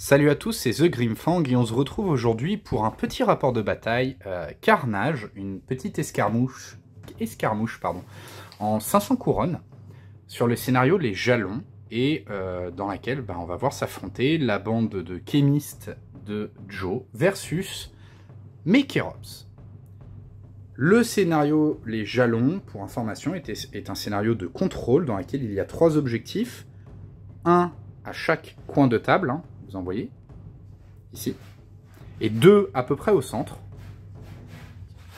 Salut à tous, c'est The Grimfang et on se retrouve aujourd'hui pour un petit rapport de bataille Carnage, une petite escarmouche en 500 couronnes sur le scénario Les Jalons et dans laquelle on va voir s'affronter la bande de kémistes de Joe versus Mekerops. Le scénario Les Jalons, pour information, est un scénario de contrôle dans lequel il y a 3 objectifs, un à chaque coin de table, hein, vous en voyez, ici, et 2 à peu près au centre.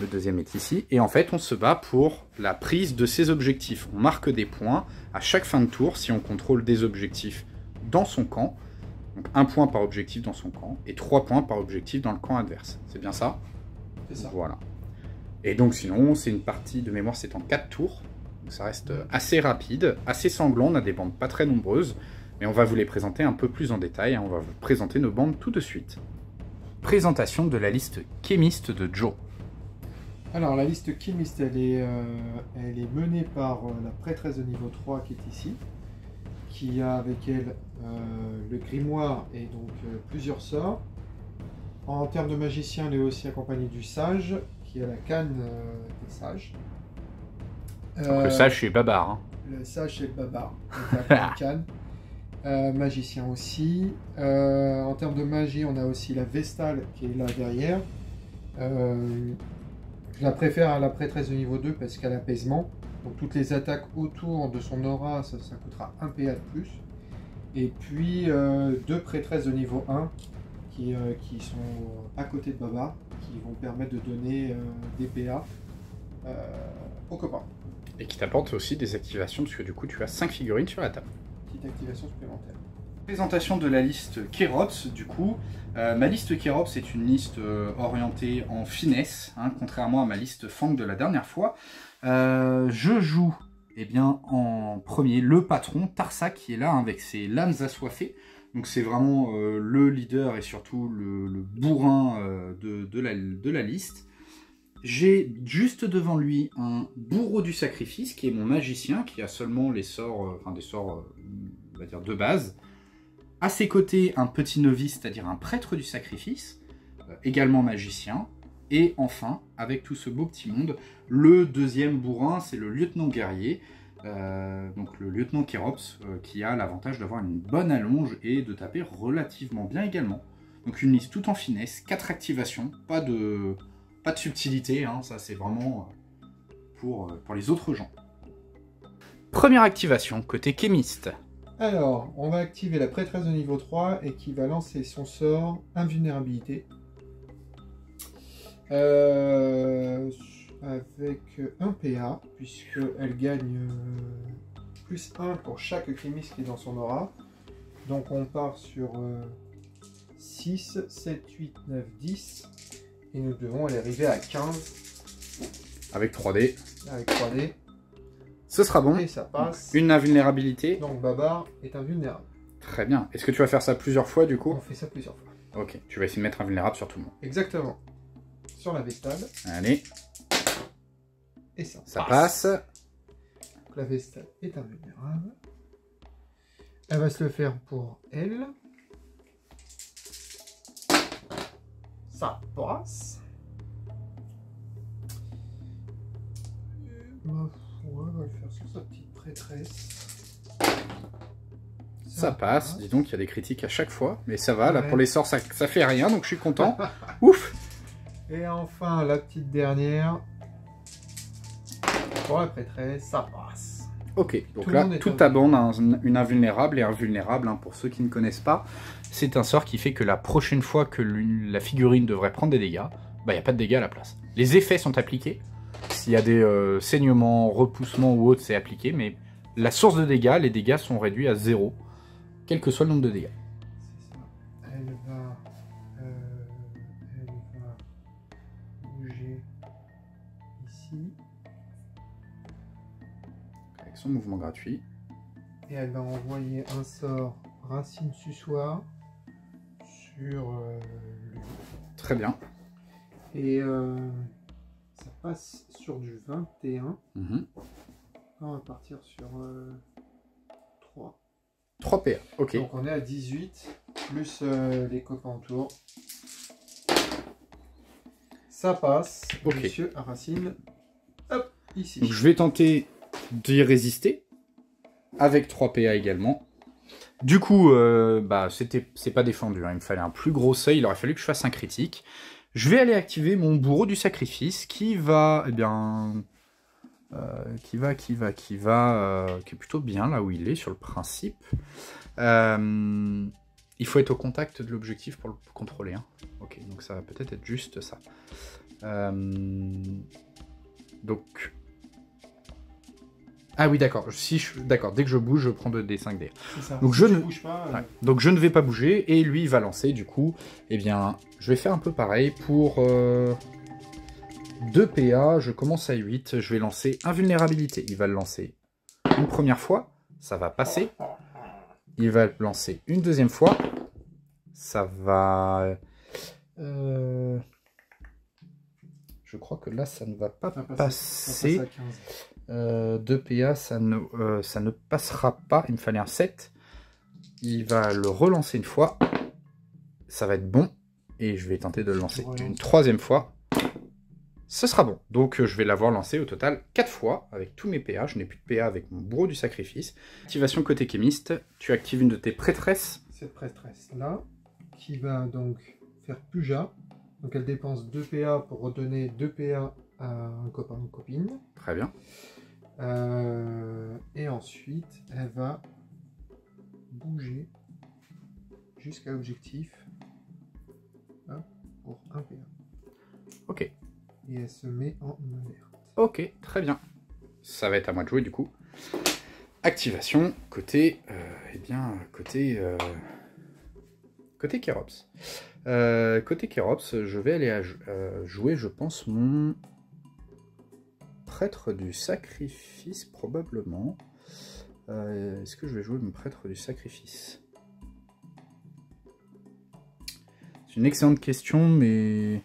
Le deuxième est ici, et en fait on se bat pour la prise de ces objectifs. On marque des points à chaque fin de tour si on contrôle des objectifs dans son camp. Donc 1 point par objectif dans son camp, et 3 points par objectif dans le camp adverse. C'est bien ça? C'est ça. Voilà. Et donc sinon, c'est une partie de mémoire, c'est en 4 tours. Donc ça reste assez rapide, assez sanglant, on a des bandes pas très nombreuses, mais on va vous les présenter un peu plus en détail, hein. On va vous présenter nos bandes tout de suite. Présentation de la liste kémiste de Joe. Alors la liste kémiste, elle est menée par la prêtresse de niveau 3 qui est ici, qui a avec elle le grimoire et donc plusieurs sorts. En termes de magicien, elle est aussi accompagnée du sage, qui a la canne des sages. Donc le sage c'est Babar. Hein. Le sage c'est le Babar, avec la canne. Magicien aussi. En termes de magie, on a aussi la Vestale qui est là derrière. Je la préfère à la prêtresse de niveau 2 parce qu'elle a l'apaisement. Donc toutes les attaques autour de son aura, ça coûtera 1 PA de plus. Et puis 2 prêtresses de niveau 1 qui sont à côté de Baba, qui vont permettre de donner des PA aux copains. Et qui t'apporte aussi des activations, parce que du coup tu as 5 figurines sur la table. Petite activation supplémentaire. Présentation de la liste Kerops, du coup. Ma liste Kerops est une liste orientée en finesse, hein, contrairement à ma liste Fang de la dernière fois. Je joue en premier le patron, Tarsak, qui est là hein, avec ses lames assoiffées. Donc c'est vraiment le leader et surtout le bourrin de la liste. J'ai juste devant lui un bourreau du sacrifice, qui est mon magicien, qui a seulement les sorts, des sorts, on va dire, de base. À ses côtés, un petit novice, c'est-à-dire un prêtre du sacrifice, également magicien. Et enfin, avec tout ce beau petit monde, le deuxième bourrin, c'est le lieutenant guerrier, donc le lieutenant Kerops, qui a l'avantage d'avoir une bonne allonge et de taper relativement bien également. Donc une liste tout en finesse, 4 activations, pas de subtilité, hein, ça c'est vraiment pour les autres gens. Première activation, côté kémiste. Alors, on va activer la prêtresse de niveau 3 et qui va lancer son sort invulnérabilité. Avec 1 PA, puisqu'elle gagne plus 1 pour chaque kémiste qui est dans son aura. Donc on part sur 6, 7, 8, 9, 10. Et nous devons aller arriver à 15. Avec 3D. Avec 3D. Ce sera bon. Et ça passe. Une invulnérabilité. Donc Babar est invulnérable. Très bien. Est-ce que tu vas faire ça plusieurs fois du coup? On fait ça plusieurs fois. Ok, tu vas essayer de mettre invulnérable sur tout le monde. Exactement. Sur la Vestale. Allez. Et ça passe. Donc la Vestale est invulnérable. Elle va se le faire pour elle. Ça passe. On va le faire sur sa petite prêtresse. Ça passe. Dis donc, il y a des critiques à chaque fois. Mais ça va, ouais. Là pour les sorts, ça fait rien, donc je suis content. Ouf. Et enfin, la petite dernière. Pour la prêtresse, ça passe. Ok, donc là, toute ta bande a une invulnérable et invulnérable, hein, pour ceux qui ne connaissent pas. C'est un sort qui fait que la prochaine fois que la figurine devrait prendre des dégâts, il n'y a pas de dégâts à la place. Les effets sont appliqués. S'il y a des saignements, repoussements ou autres, c'est appliqué, mais la source de dégâts, les dégâts sont réduits à 0, quel que soit le nombre de dégâts. C'est ça. Elle va bouger ici. Avec son mouvement gratuit. Et elle va envoyer un sort racine sussoir sur lui. Très bien. Et ça passe sur du 21. On va partir sur 3. 3 PA, ok. Donc on est à 18. plus les copains autour. Ça passe. Ok. Monsieur à Racine. Hop, ici. Donc, je vais tenter d'y résister. Avec 3 PA également. Du coup, c'est pas défendu. Hein. Il me fallait un plus gros seuil. Il aurait fallu que je fasse un critique. Je vais aller activer mon bourreau du sacrifice qui va, eh bien... qui est plutôt bien là où il est sur le principe. Il faut être au contact de l'objectif pour le contrôler. Hein. Ok, donc ça va peut-être être juste ça. Donc... Ah oui, d'accord. D'accord, dès que je bouge, je prends 2d5d. C'est ça. Donc, si tu bouges pas, ouais. Donc je ne vais pas bouger et lui il va lancer du coup. Eh bien, je vais faire un peu pareil pour 2 PA. Je commence à 8. Je vais lancer invulnérabilité. Il va le lancer une première fois. Ça va passer. Il va le lancer une deuxième fois. Ça va... Je crois que là, ça ne va pas passer. Ça passe à 15. 2 PA, ça ne passera pas. Il me fallait un 7. Il va le relancer une fois. Ça va être bon. Et je vais tenter de le lancer une troisième fois. Ce sera bon. Donc je vais l'avoir lancé au total 4 fois avec tous mes PA. Je n'ai plus de PA avec mon bourreau du sacrifice. Activation côté kémiste. Tu actives une de tes prêtresses. Cette prêtresse là, qui va donc faire Puja. Donc elle dépense 2 PA pour redonner 2 PA à un copain ou une copine. Très bien. Et ensuite, elle va bouger jusqu'à l'objectif pour 1 PA. Ok. Et elle se met en alerte. Ok, très bien. Ça va être à moi de jouer du coup. Activation côté... côté Kérops. Côté Kérops, je vais aller jouer, je pense, mon... prêtre du sacrifice, probablement. Est-ce que je vais jouer mon prêtre du sacrifice? C'est une excellente question, mais...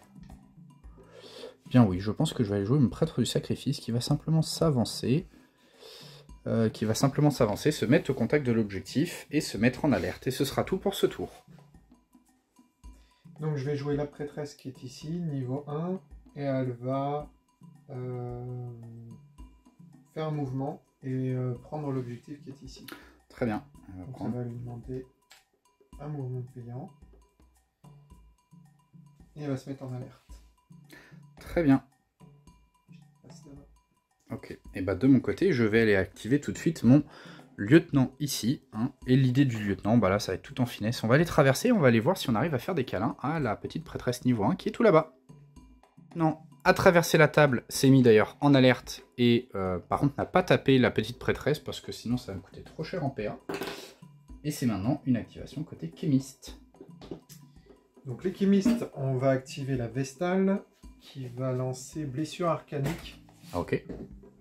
Bien oui, je pense que je vais aller jouer mon prêtre du sacrifice qui va simplement s'avancer. Se mettre au contact de l'objectif et se mettre en alerte. Et ce sera tout pour ce tour. Donc je vais jouer la prêtresse qui est ici, niveau 1. Et elle va... faire un mouvement et prendre l'objectif qui est ici. Très bien. Donc ça va lui demander un mouvement payant. Et elle va se mettre en alerte. Très bien. Ok. Et bah de mon côté, je vais aller activer tout de suite mon lieutenant ici. Hein. Et l'idée du lieutenant, bah là ça va être tout en finesse. On va aller traverser, on va aller voir si on arrive à faire des câlins à la petite prêtresse niveau 1 qui est tout là-bas. Non. A traverser la table, s'est mis d'ailleurs en alerte et par contre n'a pas tapé la petite prêtresse parce que sinon ça va me coûter trop cher en PA. Et c'est maintenant une activation côté kémiste. Donc les kémistes, on va activer la Vestale qui va lancer blessure arcanique ok.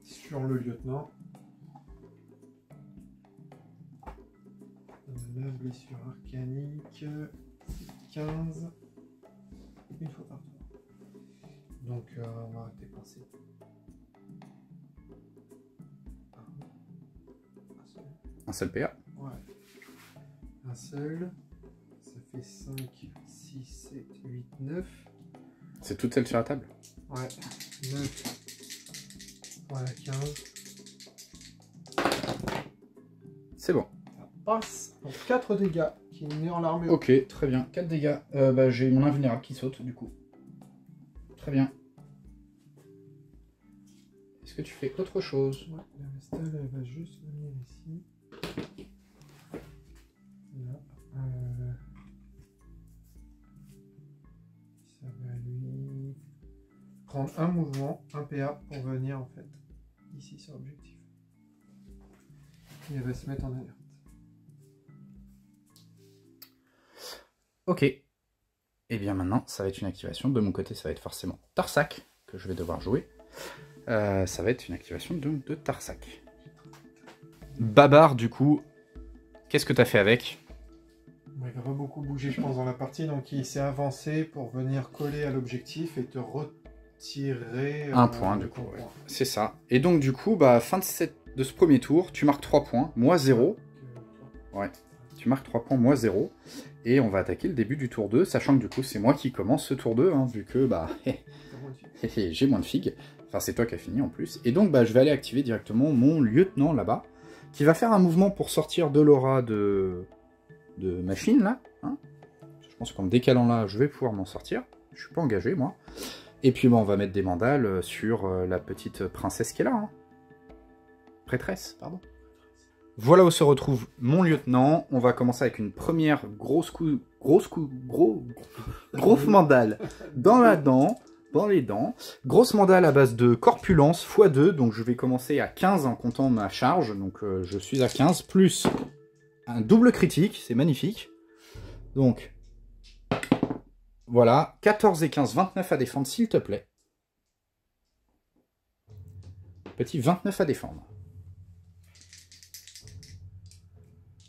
sur le lieutenant. La blessure arcanique, 15, une fois par tour. Donc on va dépenser un seul PA. Ouais. Un seul. Ça fait 5, 6, 7, 8, 9. C'est toute celle sur la table? Ouais. 9. Voilà, 15. C'est bon. Ça passe pour 4 dégâts qui met en l'armure. Ok, très bien. 4 dégâts. J'ai mon invulnérable qui saute du coup. Très bien. Est-ce que tu fais autre chose? Ouais, la Vestale, elle va juste venir ici. Là. Ça va lui prendre un mouvement, un PA pour venir en fait ici sur l'objectif. Et elle va se mettre en alerte. Ok. Et bien maintenant, ça va être une activation. De mon côté, ça va être forcément Tarsac, que je vais devoir jouer. Ça va être une activation de Tarsac. Babar, du coup, qu'est-ce que tu as fait avec? Ouais, il va pas beaucoup bouger, je pense, dans la partie. Donc il s'est avancé pour venir coller à l'objectif et te retirer... un point, du coup. Ouais. C'est ça. Et donc, du coup, bah, fin de ce premier tour, tu marques 3 points. Moi, 0. Ouais. Tu marques 3 points, moi 0. Et on va attaquer le début du tour 2, sachant que du coup c'est moi qui commence ce tour 2, hein, vu que bah j'ai moins de figues. Enfin c'est toi qui as fini en plus. Et donc bah, je vais aller activer directement mon lieutenant là-bas, qui va faire un mouvement pour sortir de l'aura de machine là. Hein. Je pense qu'en me décalant là, je vais pouvoir m'en sortir. Je suis pas engagé moi. Et puis bah, on va mettre des mandales sur la petite princesse qui est là. Hein. Prêtresse, pardon. Voilà où se retrouve mon lieutenant. On va commencer avec une première grosse mandale dans la dent, dans les dents. Grosse mandale à base de corpulence x2. Donc je vais commencer à 15 en comptant ma charge. Donc je suis à 15 plus un double critique. C'est magnifique. Donc voilà, 14 et 15, 29 à défendre s'il te plaît. Petit 29 à défendre.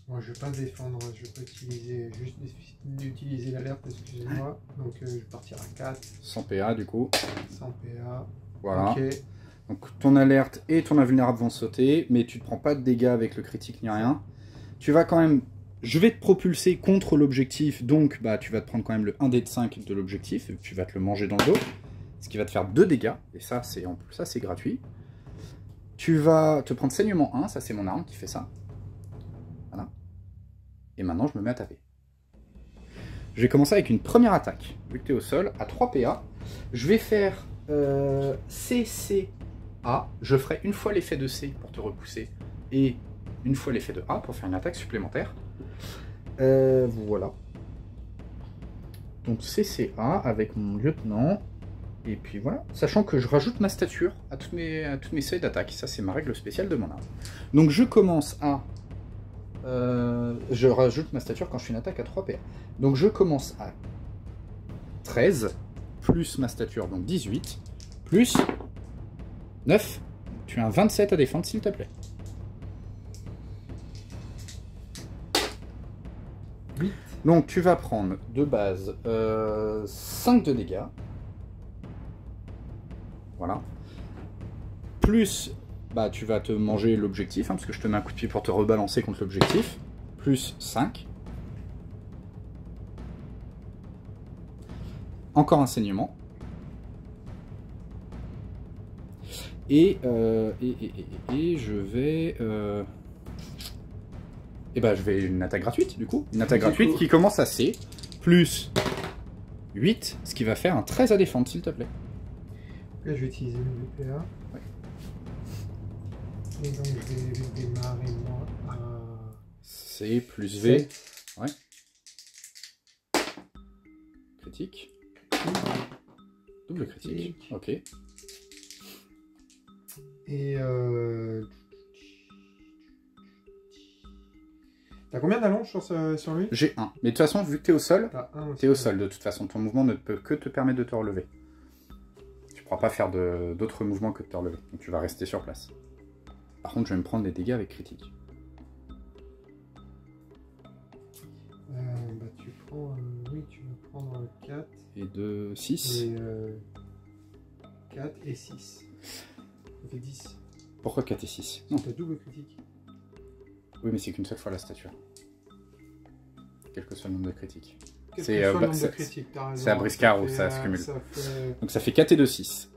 Moi, je vais pas défendre, je vais pas utiliser, juste utiliser l'alerte, excusez-moi. Donc, je vais partir à 4. 100 PA du coup. 100 PA. Voilà. Ok. Donc, ton alerte et ton invulnérable vont sauter, mais tu ne prends pas de dégâts avec le critique ni rien. Tu vas quand même... Je vais te propulser contre l'objectif, donc bah, tu vas te prendre quand même le 1 dé de 5 de l'objectif, et tu vas te le manger dans le dos, ce qui va te faire 2 dégâts, et ça c'est gratuit. Tu vas te prendre saignement 1, ça c'est mon arme qui fait ça. Voilà. Et maintenant, je me mets à taper. Je vais commencer avec une première attaque. Vu que tu es au sol, à 3 PA. Je vais faire CCA. Je ferai une fois l'effet de C pour te repousser. Et une fois l'effet de A pour faire une attaque supplémentaire. Voilà. Donc CCA avec mon lieutenant. Et puis voilà. Sachant que je rajoute ma stature à tous mes seuils d'attaque. Ça, c'est ma règle spéciale de mon arme. Donc je commence à... je rajoute ma stature quand je fais une attaque à 3 PA. Donc je commence à 13, plus ma stature, donc 18, plus 9. Tu as un 27 à défendre, s'il te plaît. 8. Donc tu vas prendre de base 5 de dégâts. Voilà. Plus... Bah, tu vas te manger l'objectif, hein, parce que je te mets un coup de pied pour te rebalancer contre l'objectif. Plus 5. Encore un saignement. Et je vais... Et bah, je vais une attaque gratuite, du coup. Une attaque gratuite qui commence à C. Plus 8, ce qui va faire un 13 à défendre, s'il te plaît. Là, je vais utiliser le PA. Ouais. Et donc je vais démarrer moi à... C plus V. 7. Ouais. Critique. Double critique. Ok. Et t'as combien d'allonge sur lui? J'ai 1. Mais de toute façon, vu que t'es au sol, t'es au sol. sol de toute façon. Ton mouvement ne peut que te permettre de te relever. Tu pourras pas faire d'autres mouvements que de te relever. Donc tu vas rester sur place. Par contre, je vais me prendre des dégâts avec critique. Bah, tu prends... oui, tu vas prendre 4. Et 2, 6. Et 4 et 6. Ça fait 10. Pourquoi 4 et 6? Non, t'as double critique. Oui, mais c'est qu'une seule fois la stature. Quel que soit le nombre de critiques. C'est à briscard où ça se cumule. Fait... Donc ça fait 4 et 2, 6.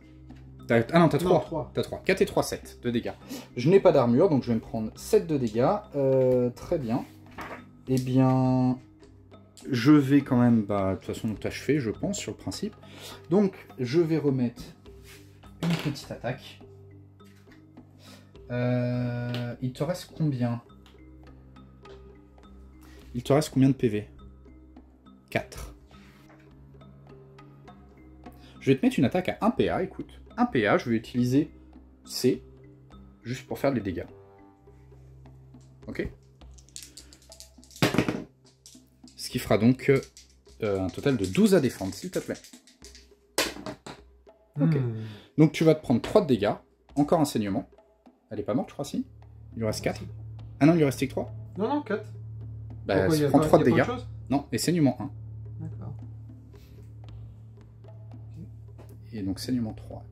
Ah non, t'as 3. T'as 3. 4 et 3, 7 de dégâts. Je n'ai pas d'armure, donc je vais me prendre 7 de dégâts. Très bien. Eh bien, je vais quand même, bah, de toute façon, t'achever, je pense, sur le principe. Donc, je vais remettre une petite attaque. Il te reste combien? Il te reste combien de PV? 4. Je vais te mettre une attaque à 1 PA, écoute. 1 PA, je vais utiliser C, juste pour faire des dégâts. Ok? Ce qui fera donc un total de 12 à défendre, s'il te plaît. Ok. Donc tu vas te prendre 3 de dégâts, encore un saignement. Elle est pas morte, je crois, si? Il lui reste 4. Ah non, il lui reste que 3. Non, non, 4. Bah, elle se prend 3 de dégâts. Chose Non, et saignement 1. D'accord. Et donc saignement 3.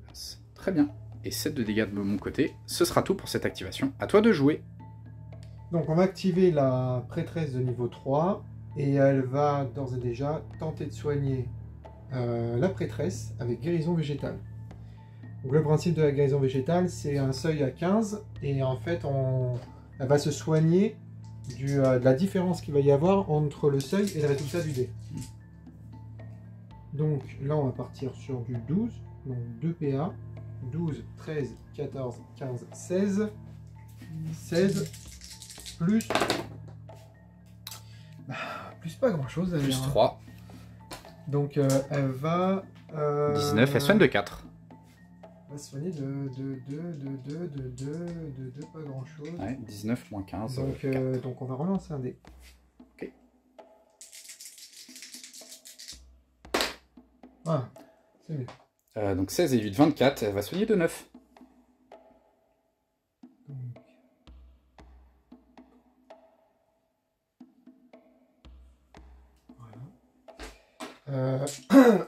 Très bien. Et 7 de dégâts de mon côté. Ce sera tout pour cette activation. À toi de jouer. Donc on va activer la prêtresse de niveau 3 et elle va d'ores et déjà tenter de soigner la prêtresse avec guérison végétale. Donc le principe de la guérison végétale, c'est un seuil à 15 et en fait elle va se soigner de la différence qu'il va y avoir entre le seuil et le résultat du dé. Donc là on va partir sur du 12, donc 2 PA, 12, 13, 14, 15, 16, 16, plus pas grand chose. Plus 3. Donc elle va... 19, elle soigne de 4. Elle va soigner de 2, pas grand chose. Ouais, 19 moins 15. Donc on va relancer un dé. Ok. Voilà, c'est mieux. Donc 16 et 8, 24, elle va soigner de 9.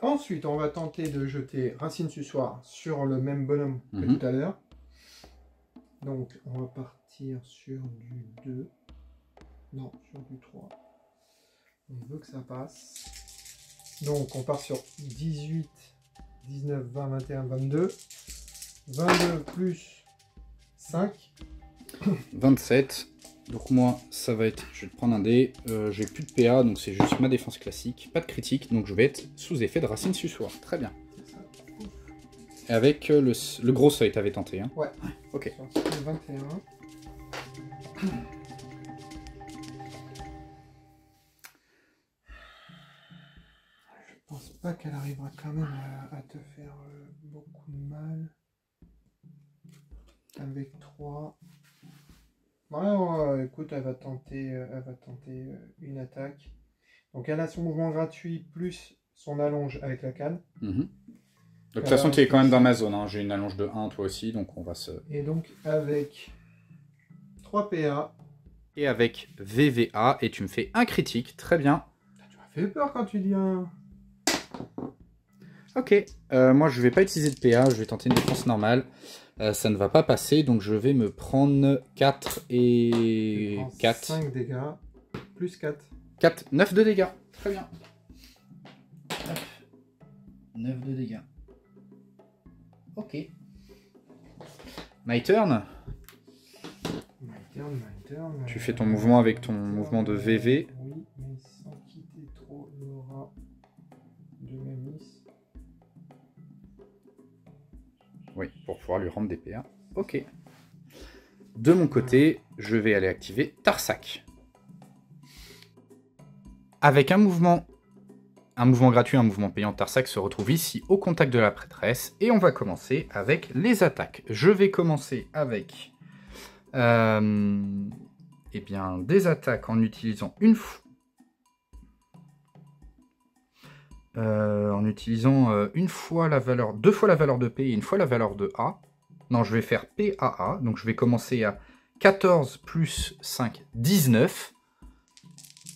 Ensuite, on va tenter de jeter Racine Sussoir sur le même bonhomme que tout à l'heure. Donc, on va partir sur du 2. Non, sur du 3. On veut que ça passe. Donc, on part sur 18, 19, 20, 21, 22. 22 plus 5. 27. Donc moi, ça va être... Je vais te prendre un dé. J'ai plus de PA, donc c'est juste ma défense classique. Pas de critique, donc je vais être sous effet de Racine Sussoir. Très bien. Et avec le gros seuil, t'avais tenté, hein? Ouais. Ok. 21. Je pense pas qu'elle arrivera quand même à te faire beaucoup de mal. Avec 3. Ouais, écoute, elle va tenter une attaque. Donc elle a son mouvement gratuit plus son allonge avec la canne. Donc de toute façon, tu es quand même dans ma zone, hein. J'ai une allonge de 1, toi aussi, donc on va se... Et donc avec 3 PA. Et avec VVA, et tu me fais un critique, très bien. Tu m'as fait peur quand tu dis un... Ok, moi je vais pas utiliser de PA, je vais tenter une défense normale. Ça ne va pas passer, donc je vais me prendre 4 et 4. 5 dégâts, plus 4. 4, 9 de dégâts. Très bien. 9 de dégâts. Ok. My turn. Tu fais ton mouvement avec ton mouvement de VV. Oui, mais sans quitter trop l'aura de Mémis. Oui, pour pouvoir lui rendre des PA. Ok. De mon côté, je vais aller activer Tarsac. Avec un mouvement gratuit, un mouvement payant, Tarsac se retrouve ici au contact de la prêtresse. Et on va commencer avec les attaques. Je vais commencer avec eh bien, des attaques en utilisant une fois. Deux fois la valeur de P et une fois la valeur de A. Non, je vais faire PAA, donc je vais commencer à 14 plus 5, 19,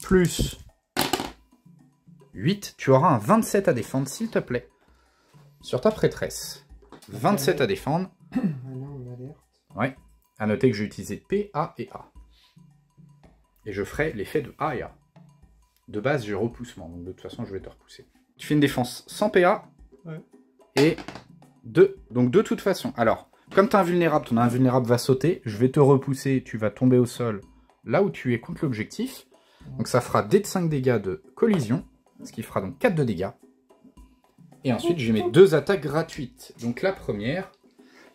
plus 8. Tu auras un 27 à défendre, s'il te plaît, sur ta prêtresse. 27 à défendre. Ouais, à noter que j'ai utilisé P, A et A. Et je ferai l'effet de A et A. De base, j'ai repoussement, donc de toute façon, je vais te repousser. Tu fais une défense sans PA. Ouais. Et 2. Donc de toute façon, alors, comme tu es invulnérable, ton invulnérable va sauter. Je vais te repousser, tu vas tomber au sol là où tu es contre l'objectif. Donc ça fera d de 5 dégâts de collision, ce qui fera donc 4 de dégâts. Et ensuite, j'ai mes 2 attaques gratuites. Donc la première,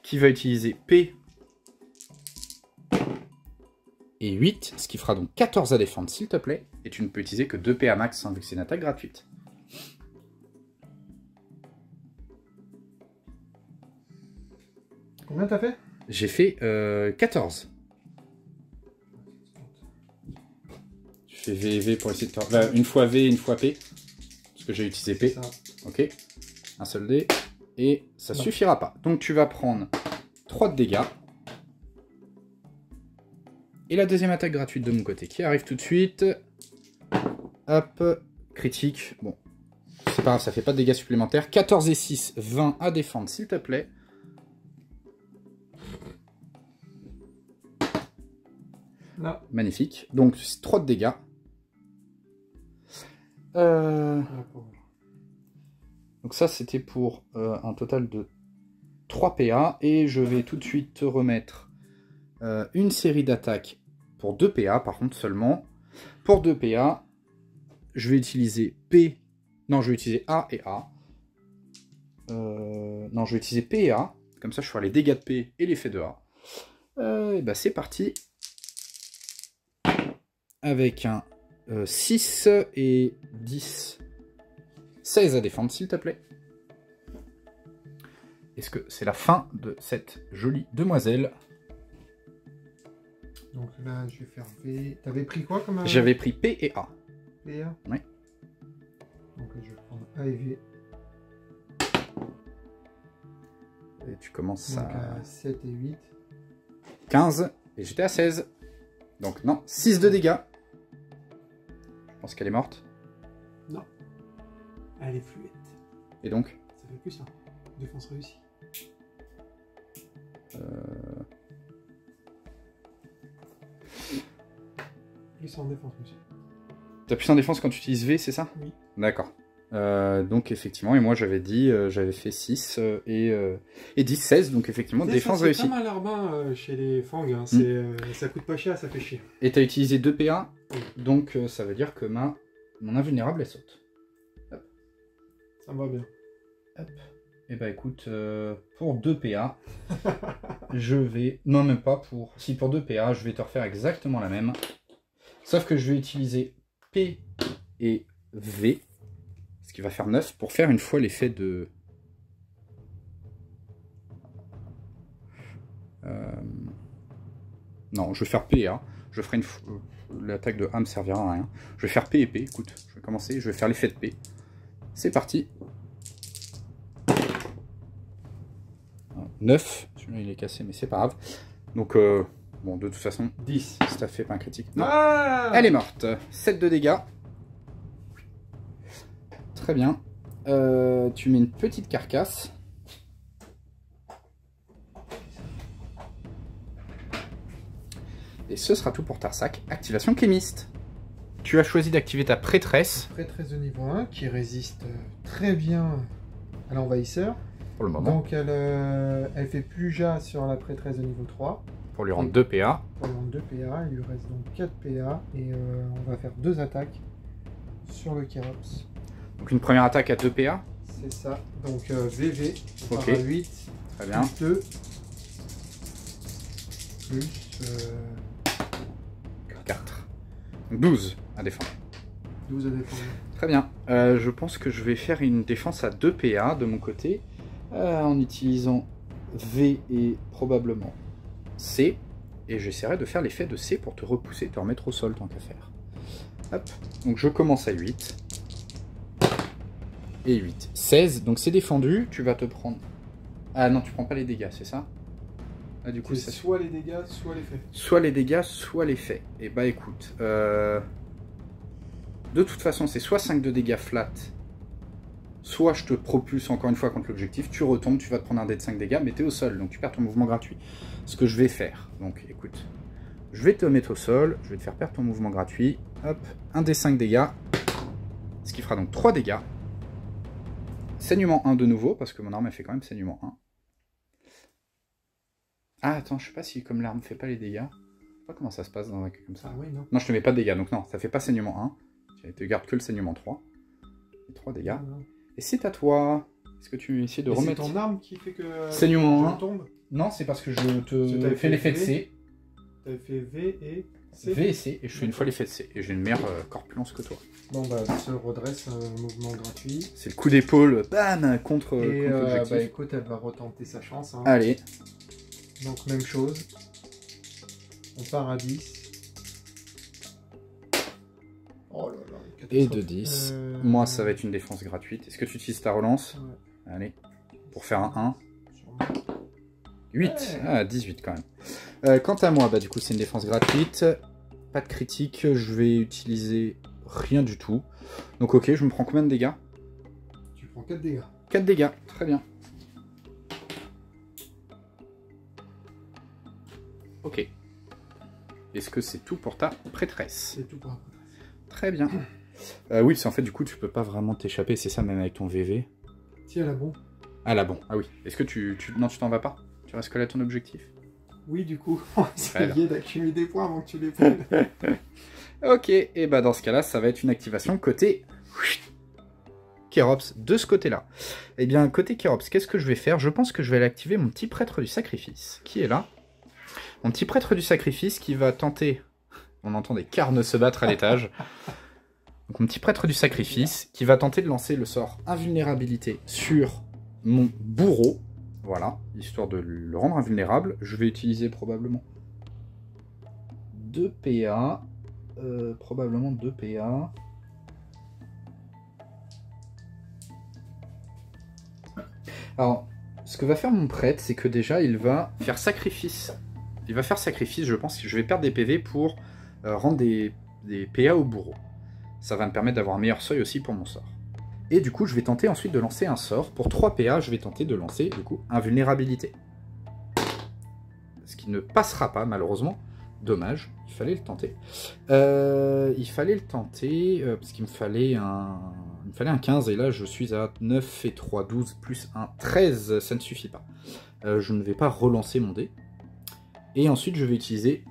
qui va utiliser P et 8, ce qui fera donc 14 à défendre, s'il te plaît. Et tu ne peux utiliser que 2 PA max, hein, vu que c'est une attaque gratuite. Combien t'as fait? J'ai fait 14. Je fais V et V pour essayer de faire... une fois V, une fois P. Parce que j'ai utilisé P. Ok. Un seul dé. Et ça suffira pas. Donc tu vas prendre 3 de dégâts. Et la deuxième attaque gratuite de mon côté qui arrive tout de suite. Hop. Critique. Bon. C'est pas grave, ça fait pas de dégâts supplémentaires. 14 et 6, 20 à défendre, s'il te plaît. Non. Magnifique. Donc 3 de dégâts. Donc ça c'était pour un total de 3 PA. Et je vais tout de suite te remettre une série d'attaques pour 2 PA par contre seulement. Pour 2 PA, je vais utiliser P. Non, je vais utiliser A et A. Non, je vais utiliser P et A. Comme ça je ferai les dégâts de P et l'effet de A. Et bah c'est parti. Avec un 6 et 10. 16 à défendre, s'il te plaît. Est-ce que c'est la fin de cette jolie demoiselle? Donc là, je vais faire V. T'avais pris quoi comme... J'avais pris P et A. P et A. Oui. Donc je vais prendre A et V. Et tu commences Donc à 7 et 8. 15. Et j'étais à 16. Donc non, 6 de dégâts. Je pense qu'elle est morte. Non. Elle est fluette. Et donc Ça fait que ça. Défense réussie. Plus en défense, monsieur. T'as plus en défense quand tu utilises V, c'est ça? Oui. D'accord. Donc effectivement, et moi j'avais dit, j'avais fait 6 et 10, 16, donc effectivement, défense réussie. C'est pas mal Arbin chez les Fang, hein. Ça coûte pas cher, ça fait chier. Et t'as utilisé 2 PA, Oui. donc ça veut dire que mon invulnérable elle saute. Hop. Ça me va bien. Hop. Et bah écoute, pour 2 PA, je vais... Non, même pas pour... Si, pour 2 PA, je vais te refaire exactement la même. Sauf que je vais utiliser P et V, ce qui va faire 9, pour faire une fois l'effet de... Non, je vais faire P et A. Je ferai l'attaque de A me servira à rien. Je vais faire P et P, écoute, je vais commencer, je vais faire l'effet de P. C'est parti. 9, celui-là il est cassé mais c'est pas grave. Donc bon, de toute façon 10 si t'as fait pas un critique. Non. Ah, Elle est morte. 7 de dégâts. Très bien. Tu mets une petite carcasse. Et ce sera tout pour Tarsac. Activation Kémiste. Tu as choisi d'activer ta prêtresse. Prêtresse de niveau 1 qui résiste très bien à l'envahisseur. Pour le moment. Donc elle fait plus jas sur la prêtresse de niveau 3. Pour lui rendre 2 PA. Pour lui rendre 2 PA, il lui reste donc 4 PA. Et on va faire 2 attaques sur le Kérops. Donc une première attaque à 2 PA. C'est ça. Donc VV, on Ok. part à 8. Très bien. Plus 2. Plus 4. 12 à défendre. 12 à défendre. Très bien. Je pense que je vais faire une défense à 2 PA de mon côté. En utilisant V et probablement C. Et j'essaierai de faire l'effet de C pour te repousser, te remettre au sol tant qu'à faire. Hop. Donc je commence à 8. Et 8. 16. Donc c'est défendu. Tu vas te prendre... Ah non, tu prends pas les dégâts, c'est ça? Ah, du coup, c'est ça... soit les dégâts, soit l'effet. Soit les dégâts, soit l'effet. Et bah écoute, de toute façon, c'est soit 5 de dégâts flat, soit je te propulse encore une fois contre l'objectif, tu retombes, tu vas te prendre un dé de 5 dégâts, mais tu es au sol, donc tu perds ton mouvement gratuit. Ce que je vais faire, donc écoute, je vais te mettre au sol, je vais te faire perdre ton mouvement gratuit, hop, un dé 5 dégâts, ce qui fera donc 3 dégâts. Saignement 1 de nouveau, parce que mon arme elle fait quand même saignement 1. Ah attends, je sais pas si comme l'arme fait pas les dégâts, je sais pas comment ça se passe dans un cas comme ça. Ah oui, non. Non, je te mets pas de dégâts, donc non, ça fait pas saignement 1. Tu te gardes que le saignement 3. Et 3 dégâts. Ah, non. Et c'est à toi. Est-ce que tu essaies de Mais remettre... c'est ton arme qui fait que Saignement je 1. tombe. Non, c'est parce que je Parce que te t'avais fais fait l'effet de V. C. T'avais fait V et C. V et C, et je fais une fois l'effet de C. Et j'ai une meilleure corpulence que toi. Bon bah se redresse, un mouvement gratuit. C'est le coup d'épaule, bam, contre Et l'objectif. bah écoute, elle va retenter sa chance. Hein. Allez, Donc même chose. On part à 10. Oh là là, et catastrophe. de 10. Moi, ça va être une défense gratuite. Est-ce que tu utilises ta relance? Ouais, Allez, pour faire un 1. sûrement. 8, Ouais. ah, 18 quand même. Quant à moi, bah, du coup c'est une défense gratuite, pas de critique, je vais utiliser rien du tout. Donc ok, je me prends combien de dégâts? Tu prends 4 dégâts. 4 dégâts, très bien. Ok. est-ce que c'est tout pour ta prêtresse? C'est tout pour après. Très bien. Oui, parce qu'en fait, du coup, tu peux pas vraiment t'échapper, c'est ça, même avec ton VV. Tiens, là, bon. Ah là, bon. Ah oui. Est-ce que Non, tu t'en vas pas? Tu restes collé à ton objectif? Oui, du coup, on va essayer d'accumuler des points avant que tu les prennes. Ok, et bah dans ce cas-là, ça va être une activation côté Kérops, de ce côté-là. Eh bien, côté Kérops, qu'est-ce que je vais faire? Je pense que je vais aller activer mon petit prêtre du sacrifice, qui est là. Mon petit prêtre du sacrifice qui va tenter... On entend des carnes se battre à l'étage. Donc mon petit prêtre du sacrifice qui va tenter de lancer le sort invulnérabilité sur mon bourreau. Voilà, histoire de le rendre invulnérable. Je vais utiliser probablement 2 PA. Probablement 2 PA. Alors, ce que va faire mon prêtre, c'est que déjà, il va faire sacrifice. Il va faire sacrifice, je pense que je vais perdre des PV pour rendre des PA au bourreau. Ça va me permettre d'avoir un meilleur seuil aussi pour mon sort. Et du coup, je vais tenter ensuite de lancer un sort. Pour 3 PA, je vais tenter de lancer, du coup, invulnérabilité. Ce qui ne passera pas, malheureusement. Dommage, il fallait le tenter. Parce qu'il me fallait un 15, et là, je suis à 9 et 3, 12, plus 1, 13, ça ne suffit pas. Je ne vais pas relancer mon dé. Et ensuite, je vais utiliser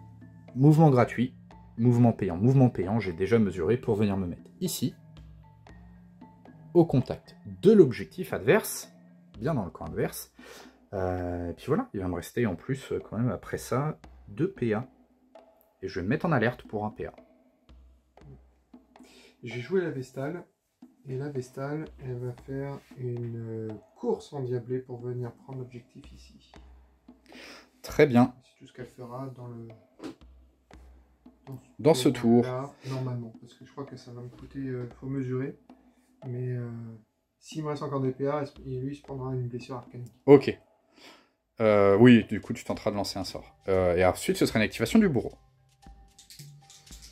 mouvement gratuit, mouvement payant. Mouvement payant, j'ai déjà mesuré pour venir me mettre ici, au contact de l'objectif adverse, bien dans le camp adverse. Et puis voilà, il va me rester en plus, quand même, après ça, 2 PA. Et je vais me mettre en alerte pour un PA. J'ai joué la Vestale. Et la Vestale, elle va faire une course endiablée pour venir prendre l'objectif ici. Très bien. C'est tout ce qu'elle fera dans ce tour. Là, normalement, parce que je crois que ça va me coûter, faut mesurer. Mais s'il me reste encore des PA, lui il se prendra une blessure arcanique. Ok. Oui, du coup tu tenteras de lancer un sort. Et ensuite ce sera une activation du bourreau.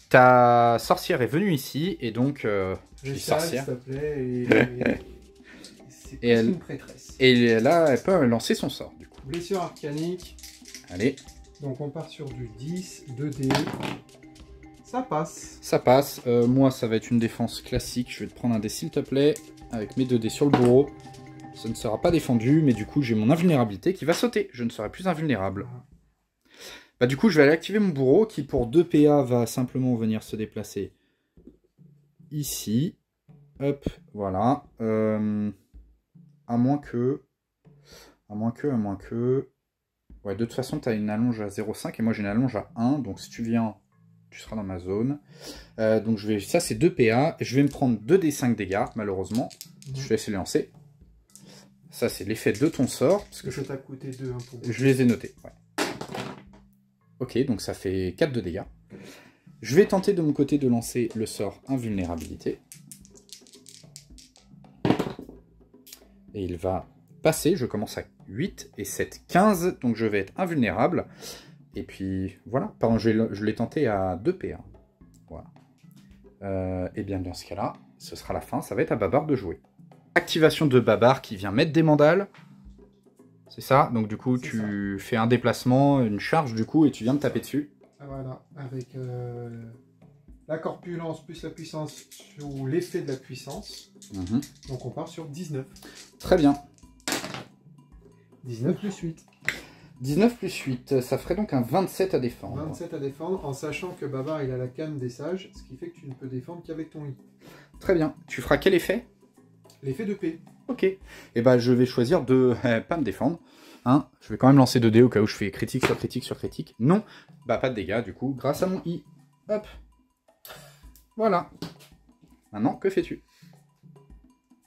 Ta sorcière est venue ici, et donc... je dis sorcière. S'il te plaît, c'est elle... une prêtresse. Et là, elle peut lancer son sort, du coup. Blessure arcanique. Allez. Donc on part sur du 10, 2D. Ça passe. Ça passe. Moi, ça va être une défense classique. Je vais te prendre un dé, s'il te plaît, avec mes 2 dés sur le bourreau. Ça ne sera pas défendu, mais du coup, j'ai mon invulnérabilité qui va sauter. Je ne serai plus invulnérable. Bah, du coup, je vais aller activer mon bourreau qui, pour 2 PA, va simplement venir se déplacer ici. Hop, voilà. À moins que... Ouais, de toute façon, tu as une allonge à 0,5 et moi j'ai une allonge à 1. Donc si tu viens, tu seras dans ma zone. Donc ça, c'est 2 PA. Je vais me prendre 2d5 dégâts, malheureusement. Je vais laisser les lancer. Ça, c'est l'effet de ton sort. Parce que ça t'a coûté 2 hein, pour... Je les ai notés. Ouais. Ok, donc ça fait 4 de dégâts. Je vais tenter de mon côté de lancer le sort invulnérabilité. Et il va passer. Je commence à 8 et 7, 15. Donc je vais être invulnérable. Et puis voilà. Pardon, je l'ai tenté à 2 PA. Voilà. Et bien dans ce cas-là, ce sera la fin. Ça va être à Babar de jouer. Activation de Babar qui vient mettre des mandales. C'est ça, donc du coup tu fais un déplacement, une charge du coup, et tu viens me taper dessus. Ah, voilà, avec la corpulence plus la puissance sous l'effet de la puissance. Donc on part sur 19. Très bien. 19 plus 8. 19 plus 8, ça ferait donc un 27 à défendre. 27 à défendre, en sachant que Babar il a la canne des sages, ce qui fait que tu ne peux défendre qu'avec ton i. Très bien. Tu feras quel effet? L'effet de paix. Ok. Et bah je vais choisir de pas me défendre. Hein, je vais quand même lancer 2 dés au cas où je fais critique sur critique sur critique. Non, bah pas de dégâts du coup, grâce à mon i. Hop. Voilà. Maintenant, que fais-tu?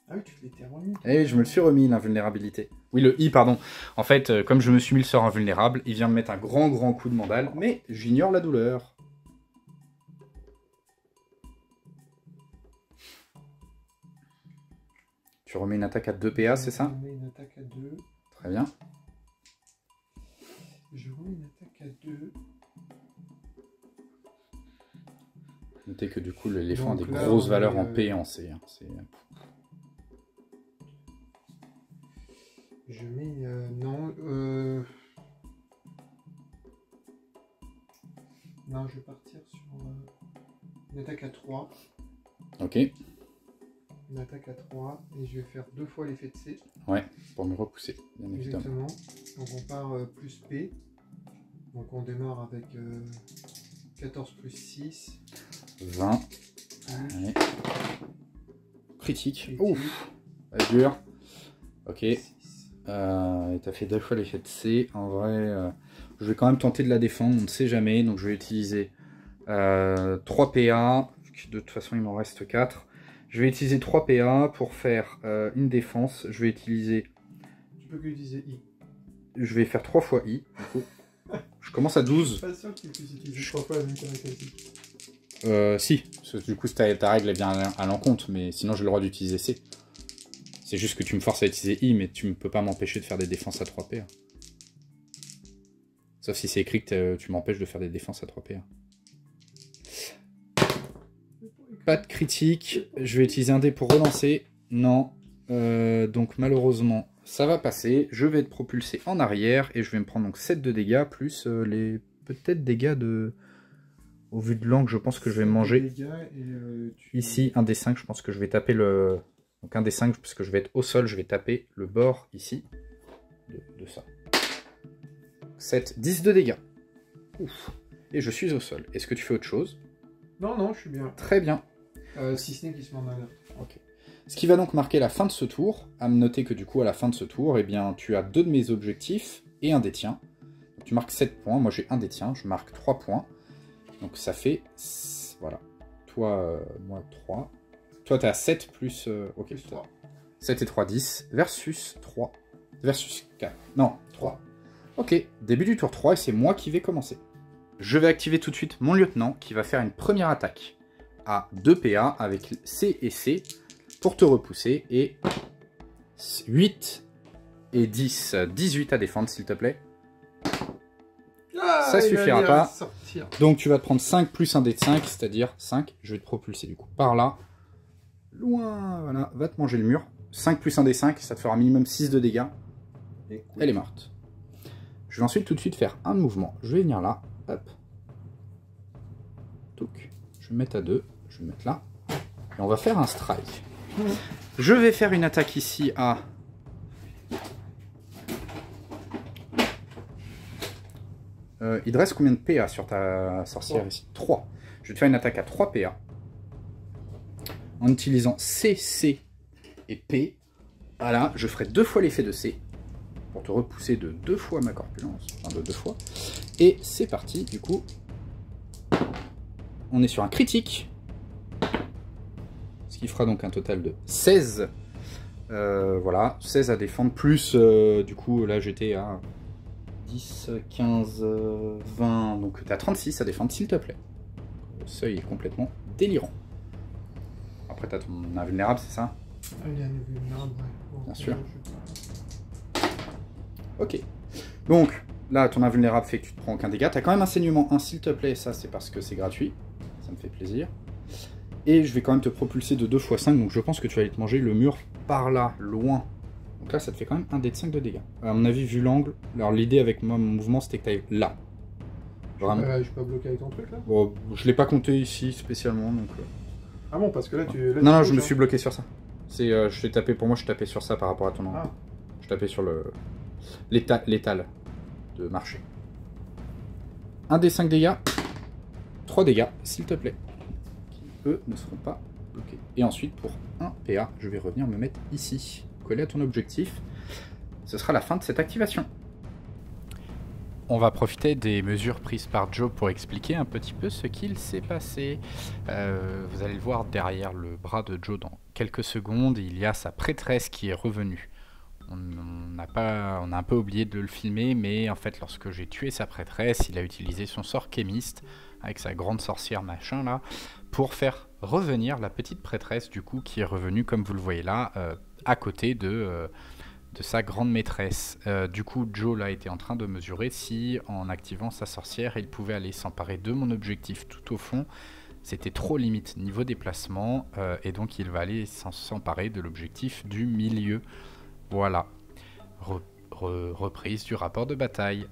Ah oui, tu l'étais remis. Eh, je me le suis remis, l'invulnérabilité. Oui, le i, pardon. En fait, comme je me suis mis le sort invulnérable, il vient me mettre un grand coup de mandale, mais j'ignore la douleur. Tu remets une attaque à 2 PA, c'est ça? Je remets une attaque à 2. Très bien. Je remets une attaque à 2. Notez que du coup, l'éléphant a des là, grosses valeurs en P et en C. Hein. Je mets... non. Non, je vais partir sur une attaque à 3. Ok. Une attaque à 3. Et je vais faire 2 fois l'effet de C. Ouais, pour me repousser, bien évidemment. Exactement. Donc on part plus P. Donc on démarre avec 14 plus 6. 20. Allez. Critique. Critique. Ouf. Ça dure. Ok. 6. Et t'as fait 2 fois l'effet de C. En vrai, je vais quand même tenter de la défendre, on ne sait jamais. Donc je vais utiliser 3 PA. De toute façon, il m'en reste 4. Je vais utiliser 3 PA pour faire une défense. Je vais utiliser... Tu peux que utiliser I. Je vais faire 3 fois I. Du coup. Je commence à 12. Je suis pas sûr que tu puisses utiliser 3 fois la même caractéristique. Si. Parce que du coup, ta règle est bien à l'encontre. Mais sinon, j'ai le droit d'utiliser C. C'est juste que tu me forces à utiliser I, mais tu ne peux pas m'empêcher de faire des défenses à 3 PA. Sauf si c'est écrit que tu m'empêches de faire des défenses à 3 PA. Pas de critique. Je vais utiliser un dé pour relancer. Non. Donc malheureusement, ça va passer. Je vais te propulser en arrière et je vais me prendre donc 7 de dégâts plus les peut-être dégâts de... Au vu de l'angle, je pense que je vais manger. Ici, un des 5, je pense que je vais taper le... Donc un des 5, parce que je vais être au sol, je vais taper le bord ici de ça. 7, 10 de dégâts. Ouf. Et je suis au sol. Est-ce que tu fais autre chose? Non, non, je suis bien. Très bien. Si ce n'est qu'il se met en alerte. Ok. Ce qui va donc marquer la fin de ce tour. À me noter que du coup, à la fin de ce tour, eh bien, tu as 2 de mes objectifs et un des tiens. Donc, tu marques 7 points. Moi, j'ai un des tiens. Je marque 3 points. Donc ça fait... Voilà. Toi, moi, 3. Toi, tu as 7 plus... ok, Plus 3. 7 et 3, 10. Versus 3. Versus 4. Non, 3. Ok, début du tour 3 et c'est moi qui vais commencer. Je vais activer tout de suite mon lieutenant qui va faire une première attaque à 2 PA avec C et C pour te repousser. Et 8 et 10. 18 à défendre s'il te plaît. Ah, ça suffira pas. Sortir. Donc tu vas te prendre 5 plus un dé de 5, c'est-à-dire 5. Je vais te propulser du coup par là. Loin, voilà, va te manger le mur. 5 plus un dé 5, ça te fera minimum 6 de dégâts. Et elle est morte. Je vais ensuite tout de suite faire un mouvement. Je vais venir là. Hop. Donc, je vais me mettre à 2. Je vais me mettre là. Et on va faire un strike. Je vais faire une attaque ici à... il te reste combien de PA sur ta sorcière ici? 3. Je vais te faire une attaque à 3 PA. En utilisant C, C et P. Voilà, je ferai 2 fois l'effet de C. Pour te repousser de 2 fois ma corpulence. Enfin, de 2 fois. Et c'est parti, du coup. On est sur un critique. Ce qui fera donc un total de 16. Voilà, 16 à défendre. Plus, du coup, là j'étais à 10, 15, 20. Donc tu as 36 à défendre, s'il te plaît. Le seuil est complètement délirant. Après, tu as ton invulnérable, c'est ça? Il y a un invulnérable, ouais. Bon, bien sûr. Ok. Donc, là, ton invulnérable fait que tu te prends aucun dégât. Tu as quand même un saignement 1, s'il te plaît. Ça, c'est parce que c'est gratuit. Ça me fait plaisir. Et je vais quand même te propulser de 2 x 5. Donc, je pense que tu vas aller te manger le mur par là, loin. Donc là, ça te fait quand même un dé de 5 de dégâts. À mon avis, vu l'angle, alors l'idée avec moi, mon mouvement, c'était que tu ailles là. Vraiment. Je suis pas bloqué avec ton truc, là? Bon, je l'ai pas compté ici, spécialement. Donc, Ah bon, parce que là, tu... Là, non, tu je me bouges, suis bloqué sur ça. Je t'ai tapé, pour moi, je tapais sur ça par rapport à ton angle. Ah. Je tapais sur l'étal de marché. 1 des 5 dégâts, 3 dégâts, s'il te plaît. Qui, eux, ne seront pas bloqués. Et ensuite, pour 1 PA, je vais revenir me mettre ici. Collé à ton objectif. Ce sera la fin de cette activation. On va profiter des mesures prises par Joe pour expliquer un petit peu ce qu'il s'est passé. Vous allez le voir derrière le bras de Joe dans quelques secondes, il y a sa prêtresse qui est revenue. On a un peu oublié de le filmer, mais en fait lorsque j'ai tué sa prêtresse, il a utilisé son sort kémiste avec sa grande sorcière machin là, pour faire revenir la petite prêtresse du coup qui est revenue comme vous le voyez là, à côté de sa grande maîtresse. Du coup, Joe là était en train de mesurer si, en activant sa sorcière, il pouvait aller s'emparer de mon objectif tout au fond. C'était trop limite niveau déplacement, et donc il va aller s'emparer de l'objectif du milieu. Voilà. Reprise du rapport de bataille.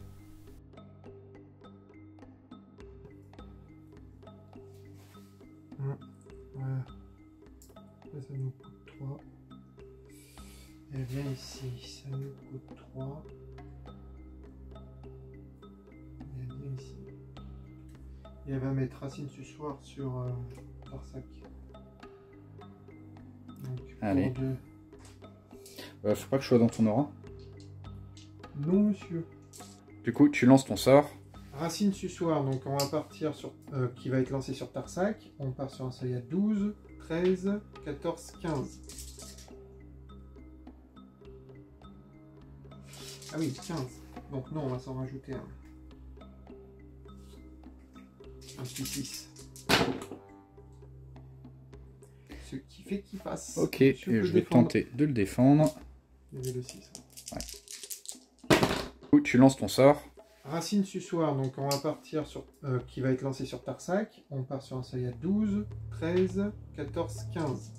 Voilà. Là, ça nous coûte 3. Elle vient ici, ça nous coûte 3. Et elle vient ici. Et elle va mettre racine sussoir sur Tarsac. Donc, Allez. pour 2. Faut pas que je sois dans ton aura. Non, monsieur. Du coup, tu lances ton sort. Racine sussoir, donc on va partir sur. Qui va être lancé sur Tarsac. On part sur un seuil à 12, 13, 14, 15. Ah oui, 15. Donc non, on va s'en rajouter un. Un petit 6. Ce qui fait qu'il passe. Ok, et je vais tenter de le défendre. Il y avait le 6. Ouais. Du coup, tu lances ton sort. Racine sussoir, donc on va partir sur. Qui va être lancé sur Tarsac. On part sur un seuil à 12, 13, 14, 15.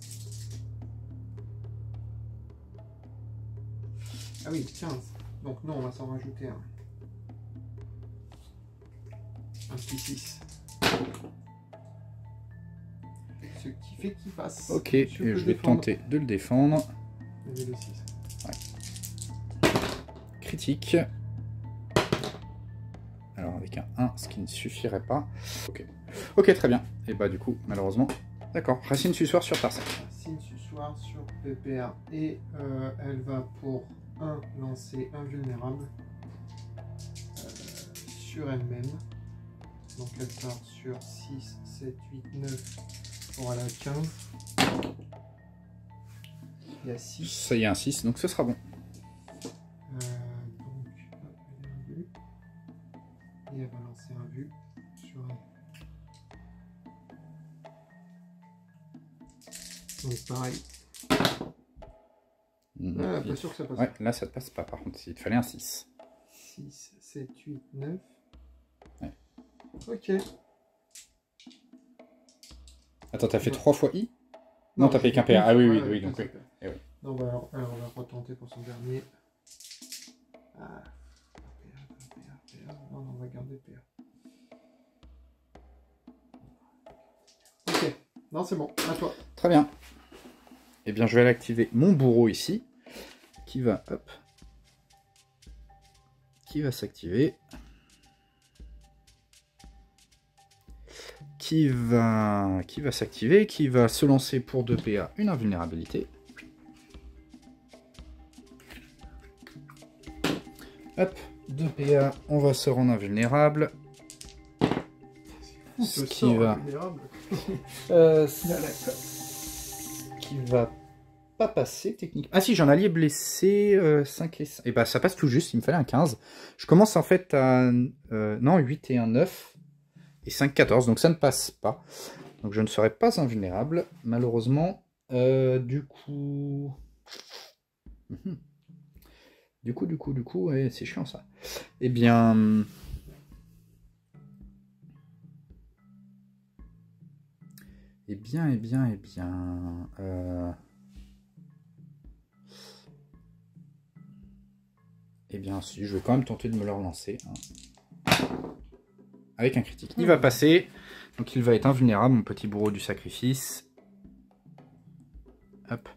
Ah oui, 15. Donc non, on va s'en rajouter un. Un petit 6. Ce qui fait qu'il passe. Ok, et je vais tenter de le défendre. Il y avait le 6. Ouais. Critique. Alors avec un 1, ce qui ne suffirait pas. Ok, ok, très bien. Et bah du coup, malheureusement... D'accord, racine sussoir sur Tarsac. Racine sussoir sur PPA. Et elle va pour 1 lancer invulnérable sur elle-même. Donc elle part sur 6, 7, 8, 9 pour aller à 15. Il y a 6. Ça y est, un 6, donc ce sera bon. Donc, hop, elle est un vu. Et elle va lancer un vu sur elle. Donc pareil. Ah, pas sûr que ça passe. Ouais, là ça te passe pas par contre, il te fallait un 6. 6, 7, 8, 9. Ouais. Ok. Attends, t'as fait 3 fois I? Non, t'as fait qu'un PA. Ah oui, oui, oui, donc oui. Et oui. Non, bah alors, on va retenter pour son dernier. Ah. PA. Non, on va garder PA. Ok. Non, c'est bon. À toi. Très bien. Eh bien, je vais aller activer mon bourreau ici. Qui va, hop. Qui va s'activer. Qui va s'activer, qui va se lancer pour 2 PA, une invulnérabilité. Hop, 2 PA, on va se rendre invulnérable. Ce qui va... qui va pas passer techniquement. Ah si, j'ai un allié blessé, 5 et 5. Et bah ça passe tout juste, il me fallait un 15. Je commence en fait à... non, 8 et un 9. Et 5, 14, donc ça ne passe pas. Donc je ne serai pas invulnérable, malheureusement. Du coup, ouais, c'est chiant ça. Eh bien... Eh bien, si, je vais quand même tenter de me le relancer. Hein. Avec un critique. Il va passer, donc il va être invulnérable, mon petit bourreau du sacrifice. Hop.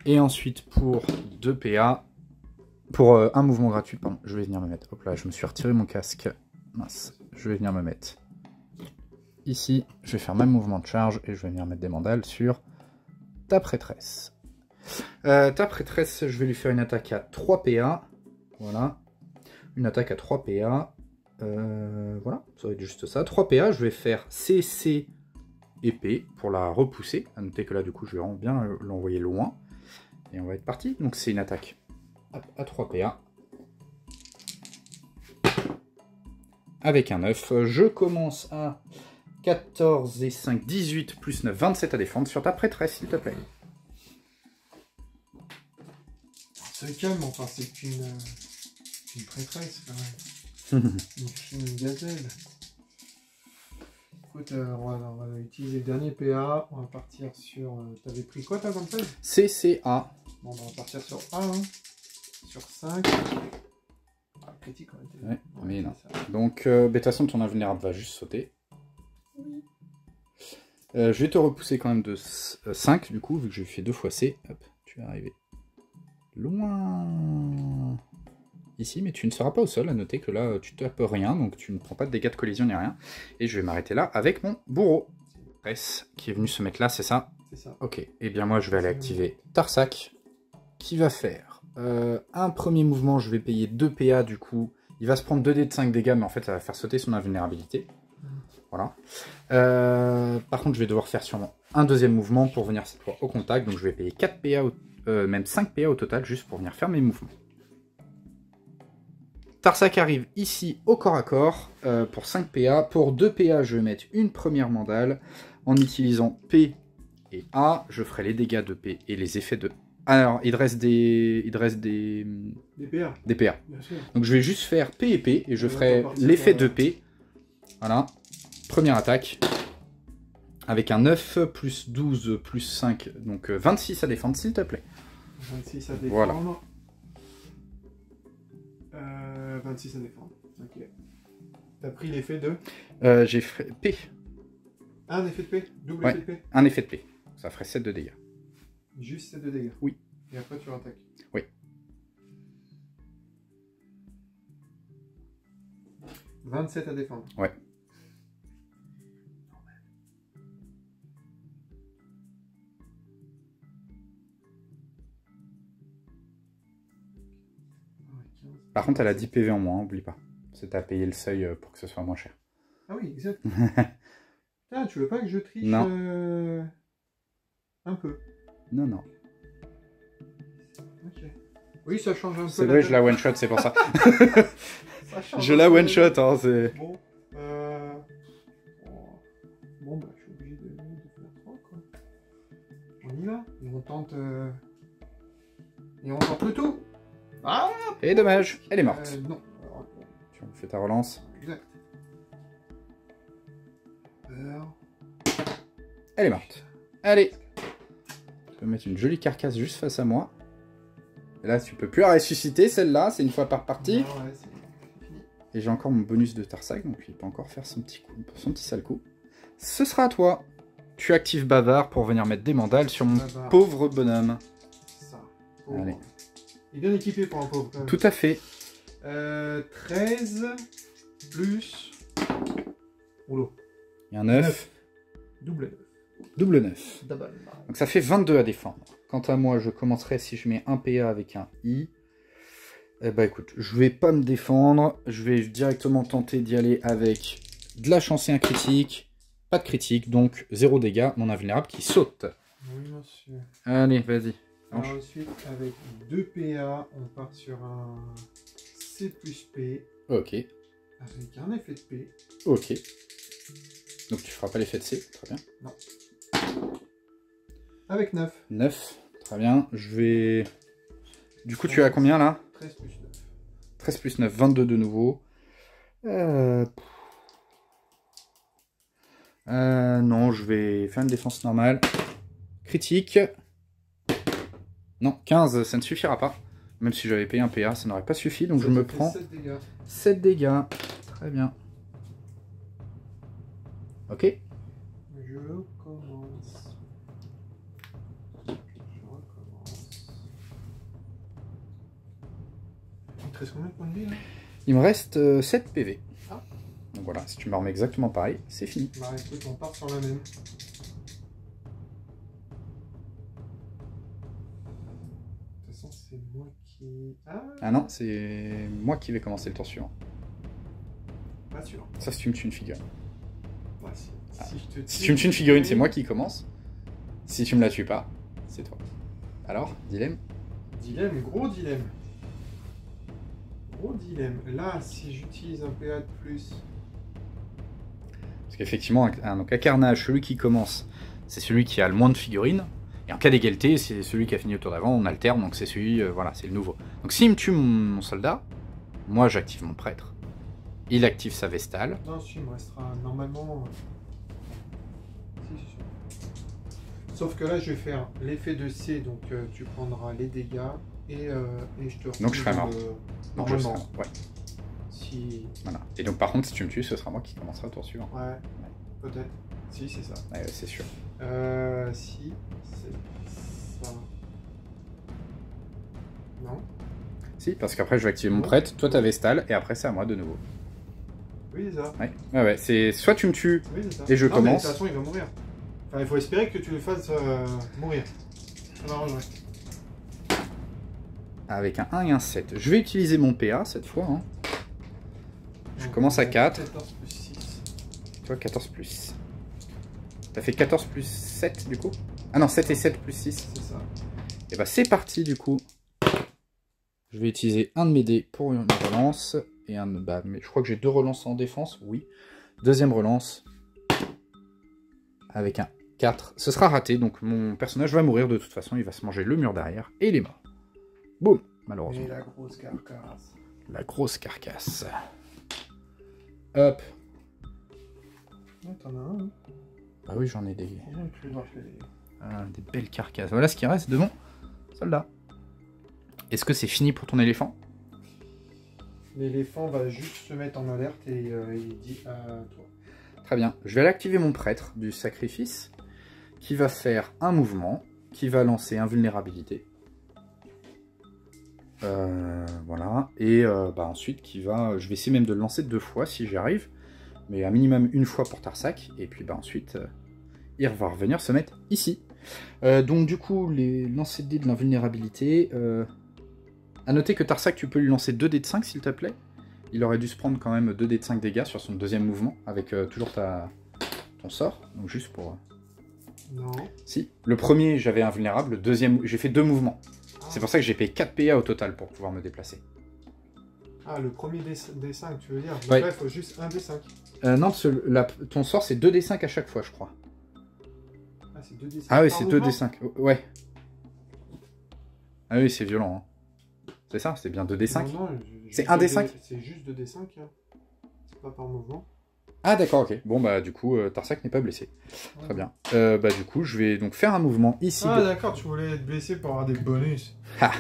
Et ensuite, pour 2 PA, pour un mouvement gratuit, pardon, je vais venir me mettre. Hop là, je me suis retiré mon casque. Mince, je vais venir me mettre ici. Je vais faire même mouvement de charge et je vais venir mettre des mandales sur ta prêtresse. Ta prêtresse, je vais lui faire une attaque à 3 PA. Voilà. Une attaque à 3 PA. Voilà, ça va être juste ça. 3 PA, je vais faire CC épée pour la repousser. À noter que là, du coup, je vais bien l'envoyer loin. Et on va être parti. Donc, c'est une attaque à 3 PA. Avec un 9. Je commence à 14 et 5, 18 plus 9, 27 à défendre sur ta prêtresse, s'il te plaît. C'est calme, enfin, c'est une prêtresse, quand même. Une fine gazelle. Écoute, on va utiliser le dernier PA. On va partir sur... T'avais pris quoi, ta 26? CCA. Bon, on va partir sur A, hein. Sur 5. Ah, critique, on était... Ouais, mais non. Donc, de toute façon, ton invulnérable va juste sauter. Oui. Je vais te repousser quand même de 5 du coup, vu que j'ai fait 2 fois C. Hop, tu vas arriver loin ici, mais tu ne seras pas au sol. À noter que là, tu tapes rien, donc tu ne prends pas de dégâts de collision ni rien. Et je vais m'arrêter là avec mon bourreau. Presse qui est venu se mettre là, c'est ça? C'est ça. Ok, et bien moi je vais aller activer Tarsac, qui va faire un premier mouvement. Je vais payer 2 PA du coup. Il va se prendre 2 dés de 5 dégâts, mais en fait ça va faire sauter son invulnérabilité. Voilà. Par contre, je vais devoir faire sûrement un deuxième mouvement pour venir cette fois au contact. Donc je vais payer 4 PA, même 5 PA au total, juste pour venir faire mes mouvements. Tarsac arrive ici au corps à corps pour 5 PA. Pour 2 PA, je vais mettre une première mandale. En utilisant P et A, je ferai les dégâts de P et les effets de... Alors, il reste des PA. Des PA. Bien sûr. Donc je vais juste faire P et P et je ferai l'effet de P. Voilà. Première attaque. Avec un 9 plus 12 plus 5. Donc 26 à défendre, s'il te plaît. 26 à défendre. Voilà. 26 à défendre. Ok. T'as pris l'effet de... J'ai fait P. Un effet de P. Double Ouais. effet de P. Un effet de P. Ça ferait 7 de dégâts. Juste 7 de dégâts. Oui. Et après tu rattaques. Oui. 27 à défendre. Ouais. Par contre, elle a 10 PV en moins, oublie pas. C'est à payer le seuil pour que ce soit moins cher. Ah oui, exact. Putain, tu veux pas que je triche Non. Un peu. Non, non. Ok. Oui, ça change un peu. C'est vrai, je la one-shot, c'est pour ça. Ça change Je un la peu. one-shot, hein, c'est... Bon, bon, bah, je suis obligé de faire 3, quoi. On y va. Et on tente... Et on tente le tout. Ah. Et dommage, elle est morte. Non. Alors, Tu fais ta relance. exact. Elle est morte. Allez. Je peux mettre une jolie carcasse juste face à moi. Et là, tu peux plus la ressusciter, celle-là. C'est une fois par partie. Ah ouais, c'est fini. Et j'ai encore mon bonus de Tarsac, donc il peut encore faire son petit sale coup. Ce sera à toi. Tu actives Bavard pour venir mettre des mandales sur mon Bavard. pauvre bonhomme. Ça. Pauvre. Allez. Il est bien équipé pour un pauvre. quand même. Tout à fait. 13 plus... Oula. Il y a un 9. Double 9. Double 9. Double. Donc ça fait 22 à défendre. Quant à moi, je commencerai si je mets un PA avec un I. Eh bah écoute, je vais pas me défendre. Je vais directement tenter d'y aller avec de la chance et un critique. Pas de critique, donc 0 dégâts. Mon invulnérable qui saute. Oui, monsieur. Allez, vas-y. Alors ensuite, avec 2 PA, on part sur un C plus P. Ok, Avec un effet de P. ok. Donc tu feras pas l'effet de C, très bien. Non. Avec 9. 9, très bien. Je vais... Du coup, tu as combien là? 13 plus 9. 13 plus 9, 22 de nouveau. Non, je vais faire une défense normale. Critique. Non, 15, ça ne suffira pas. Même si j'avais payé un PA, ça n'aurait pas suffi. Donc Ça je me fait prends 7 dégâts. 7 dégâts. Très bien. Ok. Je commence. Je recommence. Il te reste combien de points de vie là? Il me reste 7 PV. Ah. Donc voilà, si tu me remets exactement pareil, c'est fini. Bah écoute, on part sur la même. De toute façon, c'est moi qui... Ah non, c'est moi qui vais commencer le tour suivant. Pas sûr. Ça, si tu me tues une figurine. Ouais, si Si tu me tues une figurine, c'est moi qui commence. Si tu me la tues pas, c'est toi. Alors, dilemme? Dilemme, gros dilemme. Gros dilemme. Là, si j'utilise un PA de plus... Parce qu'effectivement, donc à carnage, celui qui commence, c'est celui qui a le moins de figurines. Et en cas d'égalité, c'est celui qui a fini au tour d'avant, on alterne, donc c'est celui, voilà, c'est le nouveau. Donc s'il me tue mon soldat, moi j'active mon prêtre. Il active sa vestale. Non, si, il me restera normalement... Si. Sauf que là, je vais faire l'effet de C, donc tu prendras les dégâts et je te... Donc je serai mort. Donc je normalement. serai- ouais, Si... voilà. Et donc par contre, si tu me tues, ce sera moi qui commencera au tour suivant. Ouais, peut-être. Si, c'est ça. Ouais, c'est sûr. Si, c'est ça. Non. Si, parce qu'après je vais activer mon Non. prêtre, toi t'as Vestal, et après c'est à moi de nouveau. Oui, c'est ça. Ouais, c'est soit tu me tues Oui, c'est ça. et je Non, mais de commence. toute façon, il va mourir. Enfin, il faut espérer que tu le fasses mourir. Ça m'arrangerait. Avec un 1 et un 7. Je vais utiliser mon PA cette fois. Hein. Je commence à 4. 14 plus 6. Toi 14 plus. T'as fait 14 plus 7 du coup? Ah non, 7 et 7 plus 6. C'est ça. Et bah c'est parti du coup. Je vais utiliser un de mes dés pour une relance. Et un bah, mais je crois que j'ai 2 relances en défense, oui. Deuxième relance. Avec un 4. Ce sera raté, donc mon personnage va mourir de toute façon. Il va se manger le mur derrière et il est mort. Boum, malheureusement. Et la grosse carcasse. La grosse carcasse. Hop. Ouais, t'en as un. Hein. Ah oui, j'en ai des... Franchement, tu peux voir que des belles carcasses. Voilà ce qui reste de mon soldat. Est-ce que c'est fini pour ton éléphant? l'éléphant va juste se mettre en alerte et il dit à toi. Très bien. Je vais aller activer mon prêtre du sacrifice qui va faire un mouvement, qui va lancer invulnérabilité. Voilà. Et bah, ensuite, je vais essayer même de le lancer 2 fois si j'y arrive. Mais un minimum 1 fois pour Tarsak. Et puis bah, ensuite, il va revenir se mettre ici. Donc du coup, les lancers de dés de l'invulnérabilité. À noter que Tarsak, tu peux lui lancer 2 dés de 5 s'il te plaît. Il aurait dû se prendre quand même 2 dés de 5 dégâts sur son deuxième mouvement. Avec toujours ton sort. Donc juste pour... Non. Si. Le premier, j'avais invulnérable. Le deuxième, j'ai fait 2 mouvements. C'est pour ça que j'ai payé 4 PA au total pour pouvoir me déplacer. Ah, le premier D5, tu veux dire? Donc ouais. là, il faut juste un D5. Non, parce que ton sort, c'est 2 D5 à chaque fois, je crois. Ah, c'est 2 D5. Ah oui, c'est 2 D5. Ouais. Ah oui, c'est violent. Hein. C'est ça, c'est bien 2 D5. Non, c'est 1 D5. C'est juste 2 D5. Hein. C'est pas par mouvement. Ah d'accord, ok. Bon, bah du coup, Tarsak n'est pas blessé. Ouais. Très bien. Bah du coup, je vais donc faire un mouvement ici. Ah d'accord, tu voulais être blessé pour avoir des bonus. Ah.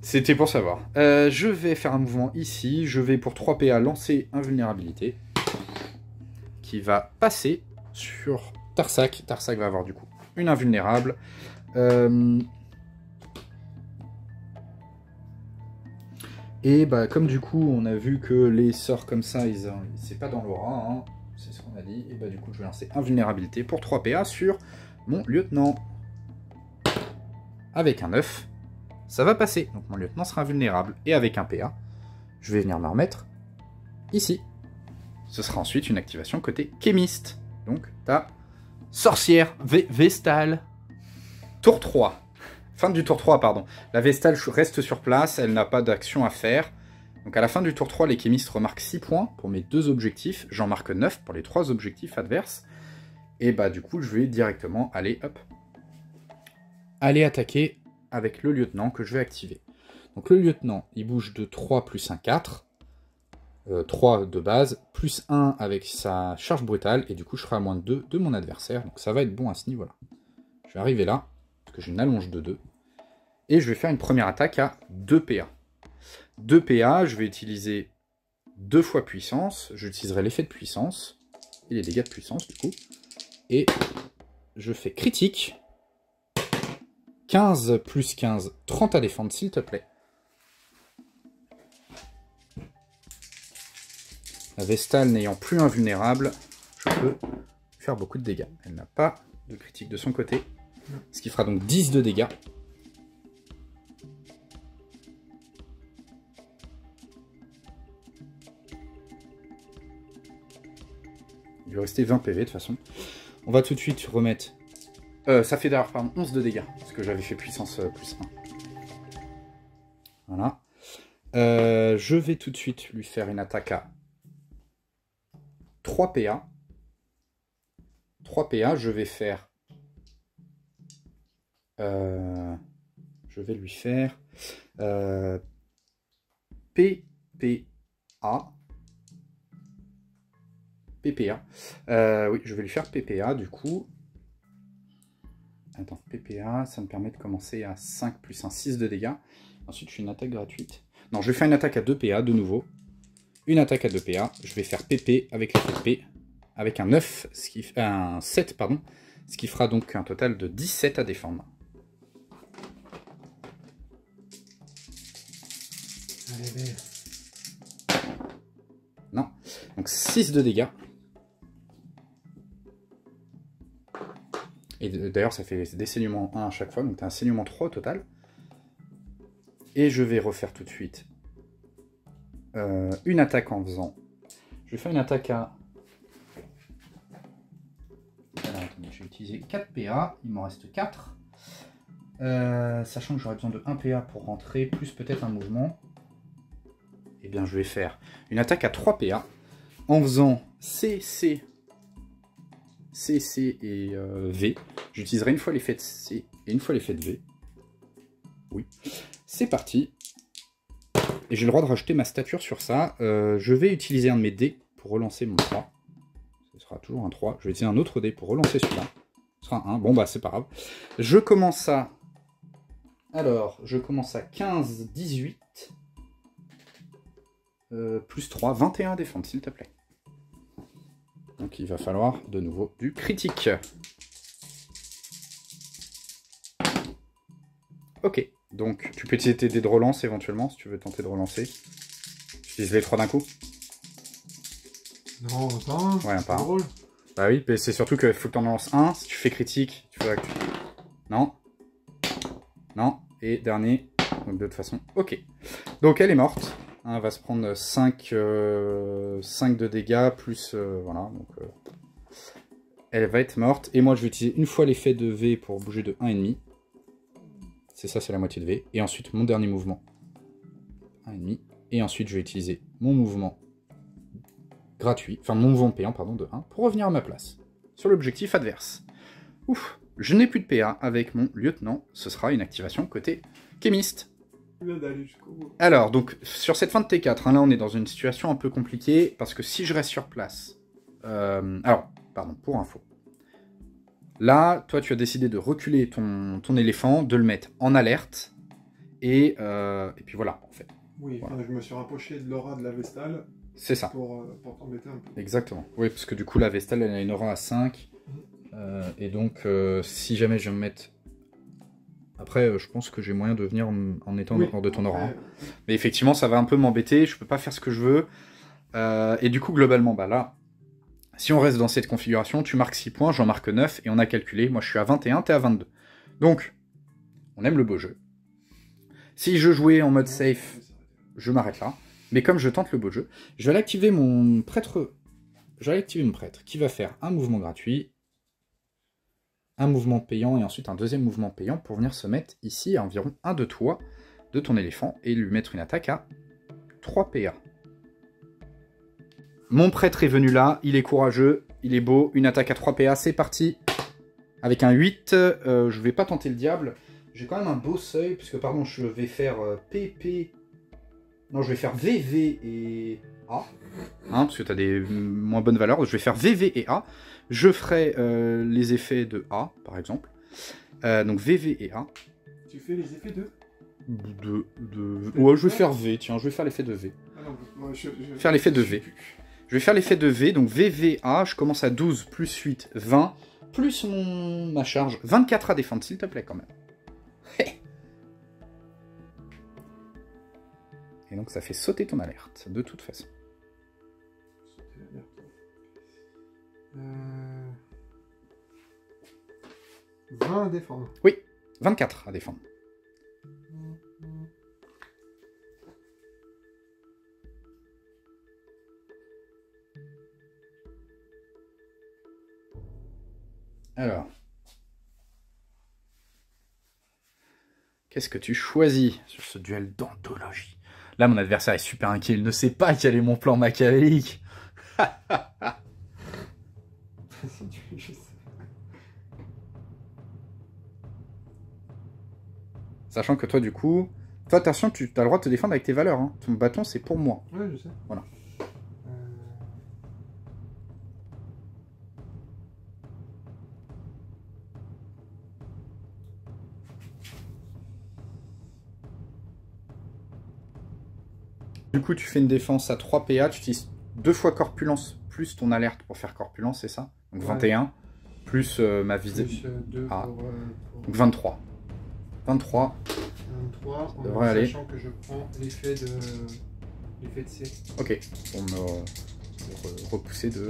C'était pour savoir. Je vais faire un mouvement ici. Je vais pour 3 PA lancer invulnérabilité. Qui va passer sur Tarsak. Tarsak va avoir du coup une invulnérable. Et bah comme du coup on a vu que les sorts comme ça, c'est pas dans l'aura, hein, c'est ce qu'on a dit. Et bah du coup je vais lancer invulnérabilité pour 3 PA sur mon lieutenant. Avec un 9. Ça va passer, donc mon lieutenant sera invulnérable. Et avec un PA, je vais venir me remettre ici. Ce sera ensuite une activation côté Kémiste. Donc, ta sorcière Vestale. Tour 3. Fin du tour 3, pardon. La Vestale reste sur place, elle n'a pas d'action à faire. Donc à la fin du tour 3, les Kémistes remarquent 6 points pour mes 2 objectifs. J'en marque 9 pour les 3 objectifs adverses. Et bah du coup, je vais directement aller, hop, aller attaquer avec le lieutenant que je vais activer. Donc le lieutenant, il bouge de 3 plus 1, 4. 3 de base, plus 1 avec sa charge brutale, et du coup je ferai à moins de 2 de mon adversaire, donc ça va être bon à ce niveau-là. Je vais arriver là, parce que j'ai une allonge de 2, et je vais faire une première attaque à 2 PA. 2 PA, je vais utiliser 2 fois puissance, j'utiliserai l'effet de puissance, et les dégâts de puissance du coup, et je fais critique, 15 plus 15, 30 à défendre s'il te plaît. La Vestale n'ayant plus invulnérable, je peux faire beaucoup de dégâts. Elle n'a pas de critique de son côté. Ce qui fera donc 10 de dégâts. Il lui restait 20 PV de toute façon. On va tout de suite remettre... ça fait d'ailleurs 11 de dégâts, parce que j'avais fait puissance plus 1. Voilà. Je vais tout de suite lui faire une attaque à 3 PA. 3 PA, je vais faire... je vais lui faire... PPA. PPA. Oui, je vais lui faire PPA, du coup. Attends, PPA, ça me permet de commencer à 5 plus 1, 6 de dégâts. Ensuite, je fais une attaque gratuite. Non, je vais faire une attaque à 2 PA, de nouveau. Une attaque à 2 PA. Je vais faire PP avec l'effet de P. avec un 9, un 7, pardon, ce qui fera donc un total de 17 à défendre. Allez, Non. Donc 6 de dégâts. Et d'ailleurs, ça fait des saignements 1 à chaque fois, donc tu as un saignement 3 au total. Et je vais refaire tout de suite une attaque en faisant... Je vais faire une attaque à... Alors, attendez, je vais utiliser 4 PA, il m'en reste 4. Sachant que j'aurais besoin de 1 PA pour rentrer, plus peut-être un mouvement. Eh bien, je vais faire une attaque à 3 PA en faisant C, C et V. J'utiliserai une fois l'effet de C et une fois l'effet de V. Oui. C'est parti. Et j'ai le droit de rajouter ma stature sur ça. Je vais utiliser un de mes dés pour relancer mon 3. Ce sera toujours un 3. Je vais utiliser un autre dé pour relancer celui-là. Ce sera un 1. Bon, bah, c'est pas grave. Je commence à... Alors, je commence à 15, 18. Plus 3, 21 à défendre, s'il te plaît. Donc il va falloir de nouveau du critique. Ok, donc tu peux utiliser tes dés de relance éventuellement, si tu veux tenter de relancer. Tu utilises les 3 d'un coup? non, attends, Ouais, c'est drôle. Bah oui, mais c'est surtout qu'il faut que tu en lances un. Si tu fais critique, tu vas... Non. Non. Et dernier. Donc de toute façon, ok. Donc elle est morte. Elle va se prendre 5 de dégâts, plus... voilà, donc... elle va être morte. Et moi, je vais utiliser une fois l'effet de V pour bouger de 1,5. C'est ça, c'est la moitié de V. Et ensuite, mon dernier mouvement. 1,5. Et ensuite, je vais utiliser mon mouvement gratuit, enfin mon mouvement payant, pardon, de 1, pour revenir à ma place. Sur l'objectif adverse. Ouf, je n'ai plus de PA avec mon lieutenant. Ce sera une activation côté chémiste. Alors, donc, sur cette fin de T4, hein, là, on est dans une situation un peu compliquée, parce que si je reste sur place... alors, pardon, pour info. Là, toi, tu as décidé de reculer ton éléphant, de le mettre en alerte, et puis voilà, en fait. Oui, voilà. Je me suis rapproché de l'aura de la Vestale. C'est ça. Pour t'embêter un peu. Exactement. Oui, parce que du coup, la Vestale, elle a une aura à 5, et donc, si jamais je vais me mettre... Après, je pense que j'ai moyen de venir en étant hors de ton aura. Hein. Mais effectivement, ça va un peu m'embêter. Je peux pas faire ce que je veux. Et du coup, globalement, bah là, si on reste dans cette configuration, tu marques 6 points, j'en marque 9, et on a calculé. Moi, je suis à 21, t'es à 22. Donc, on aime le beau jeu. Si je jouais en mode safe, je m'arrête là. Mais comme je tente le beau jeu, je vais aller activer mon prêtre. Je vais aller activer mon prêtre, qui va faire un mouvement gratuit, un mouvement payant et ensuite un deuxième mouvement payant pour venir se mettre ici à environ 1 de toi de ton éléphant et lui mettre une attaque à 3 PA. Mon prêtre est venu là, il est courageux, il est beau, une attaque à 3 PA, c'est parti. Avec un 8, je vais pas tenter le diable, j'ai quand même un beau seuil, puisque pardon, je vais faire PP... Non, je vais faire VV et A, hein, parce que tu as des moins bonnes valeurs, je vais faire VV et A. Je ferai les effets de A, par exemple. Donc VV et A. Tu fais les effets de Ouais, je vais faire V, tiens, je vais faire l'effet de V. Ah non, moi, faire l'effet de V. Je vais faire l'effet de V, donc VVA, je commence à 12, plus 8, 20, plus ma charge, 24 à défendre, s'il te plaît, quand même. Et donc ça fait sauter ton alerte, de toute façon. 20 à défendre. Oui, 24 à défendre. Alors. Qu'est-ce que tu choisis sur ce duel d'anthologie? Là, mon adversaire est super inquiet. Il ne sait pas quel est mon plan machiavélique. Sachant que toi, du coup... Toi, attention, tu as le droit de te défendre avec tes valeurs. Hein. Ton bâton, c'est pour moi. Ouais, je sais. Voilà. Du coup, tu fais une défense à 3 PA, tu utilises 2 fois corpulence plus ton alerte pour faire corpulence, c'est ça? Donc Ouais. 21, plus ma visée. Plus 2 Ah. pour Donc 23. 23, 23, en devrait aller. sachant que je prends l'effet de C. ok. Pour me repousser de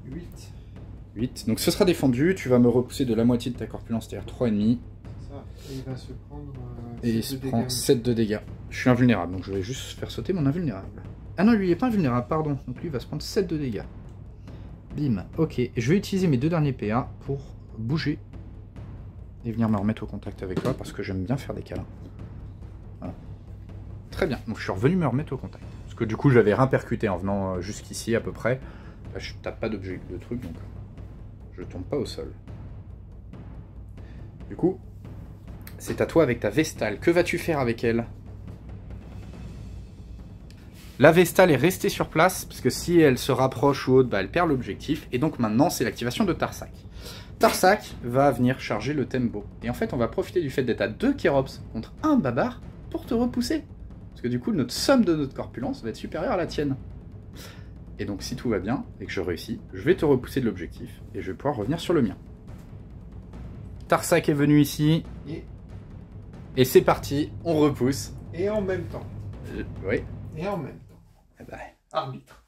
8. 8. Donc ce sera défendu, tu vas me repousser de la moitié de ta corpulence, c'est-à-dire 3,5. Ça, et il va se prendre Et il 7 se de prend dégâts. 7 de dégâts. Je suis invulnérable, donc je vais juste faire sauter mon invulnérable. Ah non, lui il est pas invulnérable, pardon. Donc lui il va se prendre 7 de dégâts. Bim, ok. Et je vais utiliser mes 2 derniers PA pour bouger et venir me remettre au contact avec toi parce que j'aime bien faire des câlins. Voilà. Très bien, donc je suis revenu me remettre au contact. Parce que du coup j'avais répercuté en venant jusqu'ici à peu près. Là je tape pas d'objet de truc donc je tombe pas au sol. Du coup, c'est à toi avec ta Vestale. Que vas-tu faire avec elle? La Vestale est restée sur place, parce que si elle se rapproche ou autre, bah, elle perd l'objectif. Et donc maintenant, c'est l'activation de Tarsak. Tarsak va venir charger le tempo. Et en fait, on va profiter du fait d'être à 2 Kérops contre 1 Babar pour te repousser. Parce que du coup, notre somme de notre corpulence va être supérieure à la tienne. Et donc, si tout va bien, et que je réussis, je vais te repousser de l'objectif, et je vais pouvoir revenir sur le mien. Tarsak est venu ici, et c'est parti, on repousse. Et en même temps. Oui. Et en même temps. Eh ben, Arbitre.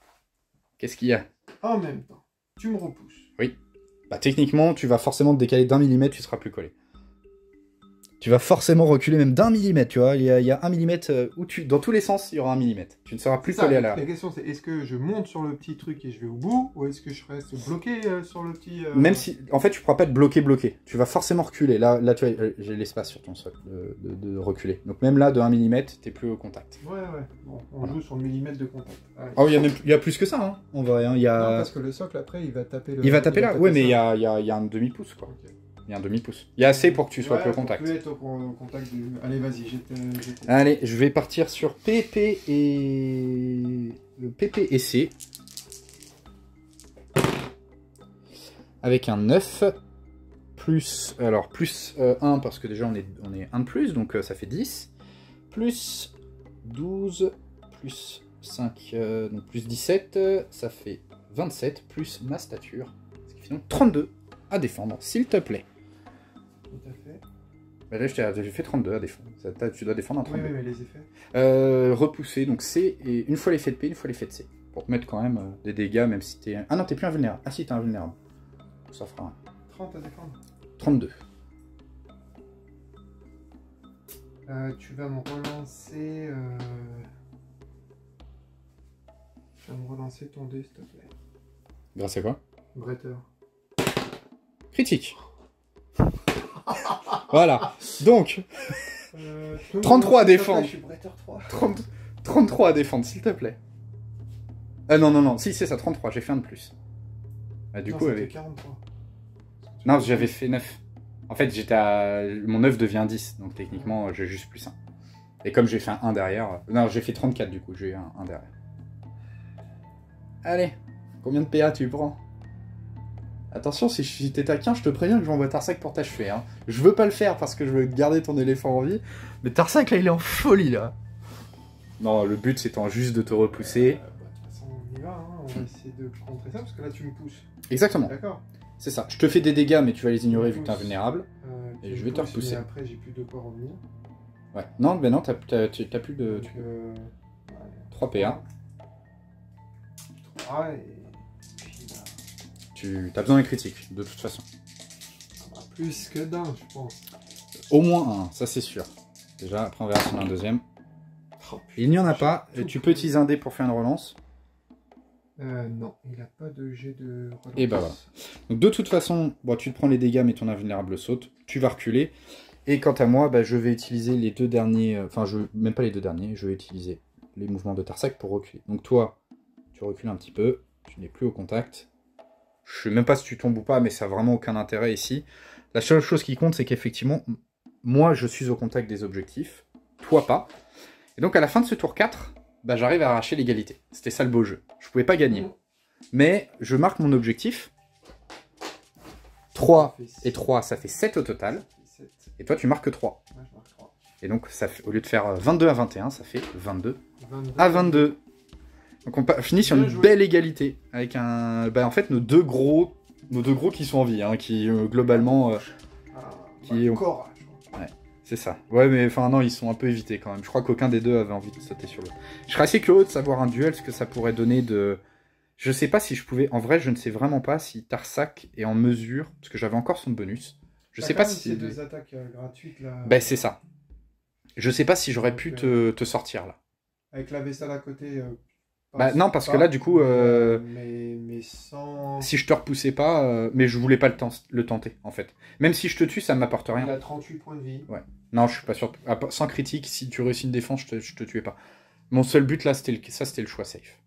qu'est-ce qu'il y a? En même temps. Tu me repousses. Oui. Bah, techniquement, tu vas forcément te décaler d'1 millimètre, tu seras plus collé. Tu vas forcément reculer même d'1 millimètre, tu vois. Il y a 1 millimètre où dans tous les sens, il y aura 1 millimètre. Tu ne seras plus collé à la... La question c'est est-ce que je monte sur le petit truc et je vais au bout ou est-ce que je reste bloqué sur le petit... Même si... En fait, tu pourras pas être bloqué. Tu vas forcément reculer. Là tu vois, j'ai l'espace sur ton sol de reculer. Donc même là, de 1 millimètre, t'es plus au contact. Ouais. Bon, on joue sur le millimètre de contact. Allez. Oh, il y a plus que ça, hein, en vrai. Hein. Il y a... Non, parce que le socle après, il va taper le... Il va taper là. Ouais, mais ça. il y a un demi-pouce, quoi. Ok. Il y a un demi-pouce. Il y a assez pour que tu sois plus au pour contact. plus être au contact du... Allez, vas-y, j'étais... Allez, je vais partir sur PP et... Le PP et C. Avec un 9. Plus... Alors, plus 1, parce que déjà on est 1 de plus, donc ça fait 10. Plus 12, plus 5, donc plus 17, ça fait 27, plus ma stature. Ce qui fait donc 32 à défendre, s'il te plaît. Tout à fait. Bah là, j'ai fait 32 à défendre. Tu dois défendre un 32. Oui, mais les effets. Repousser, donc C, et une fois l'effet de P, une fois l'effet de C. Pour te mettre quand même des dégâts, même si t'es... Ah non, t'es plus invulnérable. Ah si, t'es invulnérable. Ça fera un. 30 à défendre. 32. Tu vas me relancer... Tu vas me relancer ton dé, s'il te plaît. Grâce à quoi? Bretter. Critique. Voilà. Donc, 33 à défendre. Je suis Bretter 3. 33 à défendre, s'il te plaît. Non. Si, c'est ça, 33. J'ai fait un de plus. Du coup, avec... 43. Non, j'avais fait 9. En fait, j'étais à... Mon 9 devient 10, donc techniquement, j'ai juste plus 1. Et comme j'ai fait un 1 derrière... Non, j'ai fait 34 du coup, j'ai eu un 1 derrière. Allez, combien de PA tu prends? Attention, si t'es taquin, je te préviens que j'envoie Tarsak pour t'achever. Hein. Je veux pas le faire parce que je veux garder ton éléphant en vie, mais Tarsak, là, il est en folie, là. Non, le but, c'est juste de te repousser. De toute façon, on y va, hein. On va essayer de contrer ça, parce que là, tu me pousses. Exactement. D'accord. C'est ça. Je te fais des dégâts, mais tu vas les ignorer vu que t'es invulnérable. Et je vais te pousses, repousser. mais après, j'ai plus de quoi revenir. Ouais. Non, ben non, t'as plus de... Donc, 3 PA. 3 et... Puis là... Tu as besoin d'un critique, de toute façon. Plus que d'un, je pense. Au moins un, ça c'est sûr. Déjà, après on verra si on a un deuxième. Oh, Il n'y en a pas. Tu peux utiliser un dé pour faire une relance. Non, il n'a pas de jet de relance. Et bah voilà. Donc de toute façon, bon, tu te prends les dégâts, mais ton invulnérable saute. Tu vas reculer. Et quant à moi, bah, je vais utiliser les 2 derniers... Enfin, même pas les 2 derniers. Je vais utiliser les mouvements de Tarsak pour reculer. Donc toi, tu recules un petit peu. Tu n'es plus au contact. Je sais même pas si tu tombes ou pas, mais ça n'a vraiment aucun intérêt ici. La seule chose qui compte, c'est qu'effectivement, moi, je suis au contact des objectifs. Toi, pas. Et donc, à la fin de ce tour 4, bah, j'arrive à arracher l'égalité. C'était ça le beau jeu. Je pouvais pas gagner. Mais je marque mon objectif. 3 et 3, ça fait 7 au total. Et toi, tu marques 3. Ouais, je marque 3. Et donc, ça fait, au lieu de faire 22 à 21, ça fait 22 22. à 22. Donc on finit sur Bien une joué. belle égalité, avec un... Bah, en fait, nos deux gros qui sont en vie, hein, qui globalement... qui ont- Courage. C'est ça. Ouais, mais enfin non, ils sont un peu évités quand même. Je crois qu'aucun des deux avait envie de sauter sur l'autre. Je serais assez curieux de savoir un duel, ce que ça pourrait donner de... Je sais pas si je pouvais... En vrai, je ne sais vraiment pas si Tarsak est en mesure, parce que j'avais encore son bonus. Je sais pas si... Ces deux attaques gratuites là. Ben c'est ça. Je sais pas si j'aurais pu te sortir là. Avec la Vestale à côté. Bah non, parce que là, du coup... Mais sans... Si je te repoussais pas... mais je voulais pas le tenter, en fait. Même si je te tue, ça ne m'apporte rien. Il a 38 points de vie. Ouais. Non, je suis pas sûr. Sans critique, si tu réussis une défense, je te tuais pas. Mon seul but là, c'était le choix safe.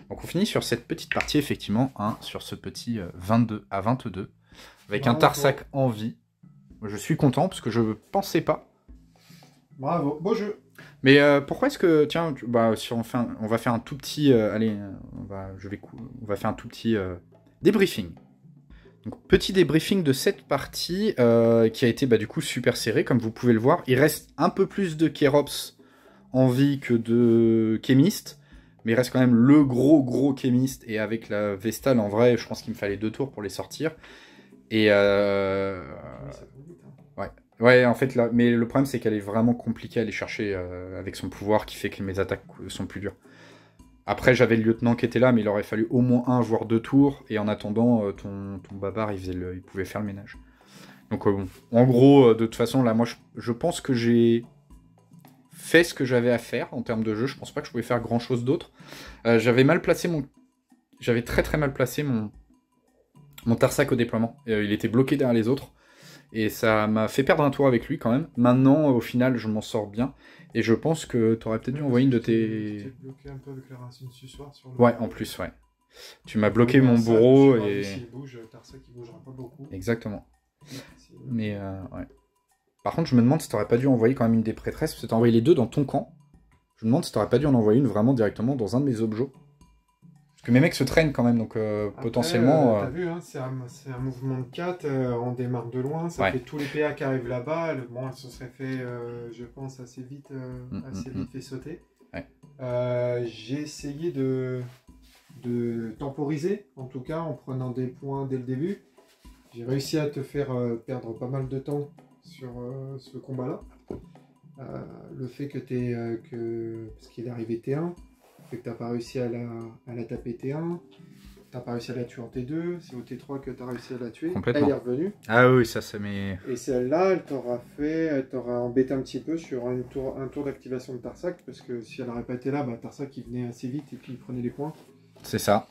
Donc on finit sur cette petite partie, effectivement, hein, sur ce petit 22 à 22, avec un Tarsak en vie. Je suis content, parce que je pensais pas. Bravo, beau jeu. Mais pourquoi est-ce que... Tiens, bah, si on va faire un tout petit... allez, on va faire un tout petit débriefing. Donc, petit débriefing de cette partie qui a été bah, du coup super serré, comme vous pouvez le voir. Il reste un peu plus de Kerops en vie que de Kémiste, mais il reste quand même le gros Kémiste, et avec la Vestale, en vrai, je pense qu'il me fallait 2 tours pour les sortir. Et... Oui, ça peut vite, hein. Ouais, en fait, là, mais le problème, c'est qu'elle est vraiment compliquée à aller chercher avec son pouvoir qui fait que mes attaques sont plus dures. Après, j'avais le lieutenant qui était là, mais il aurait fallu au moins 1 voire 2 tours, et en attendant, ton babar, il pouvait faire le ménage. Donc bon, en gros, de toute façon, là, moi, je pense que j'ai fait ce que j'avais à faire en termes de jeu. Je pense pas que je pouvais faire grand-chose d'autre. J'avais très mal placé mon Tarsak au déploiement. Il était bloqué derrière les autres. Et ça m'a fait perdre un tour avec lui quand même. Maintenant, au final, je m'en sors bien. Et je pense que tu aurais peut-être dû envoyer une de tes... Tu t'es bloqué un peu avec la racine sussoir sur le... Ouais, en plus, ouais. Tu m'as bloqué mon bourreau et... S'il bouge, Tarsak il bougera pas beaucoup. Exactement. Mais, ouais. Par contre, je me demande si tu n'aurais pas dû envoyer quand même une des prêtresses, parce que tu as envoyé les deux dans ton camp. Je me demande si tu n'aurais pas dû en envoyer une vraiment directement dans un de mes objets. Parce que mes mecs se traînent quand même, donc Après, potentiellement... T'as vu, hein, c'est un mouvement de 4, on démarre de loin, ça Ouais. fait tous les PA qui arrivent là-bas. Bon, ça serait fait, je pense, assez vite fait sauter. Ouais. J'ai essayé de temporiser, en tout cas, en prenant des points dès le début. J'ai réussi à te faire perdre pas mal de temps sur ce combat-là. Le fait que parce qu'il est arrivé T1, le fait que tu n'as pas réussi à la taper T1, tu n'as pas réussi à la tuer en T2, c'est au T3 que tu as réussi à la tuer. Complètement. Elle est revenue. Ah oui, ça met... Et celle-là, elle t'aura embêté un petit peu sur un tour d'activation de Tarsak, parce que si elle n'aurait pas été là, bah, Tarsak il venait assez vite et puis il prenait les points. C'est ça.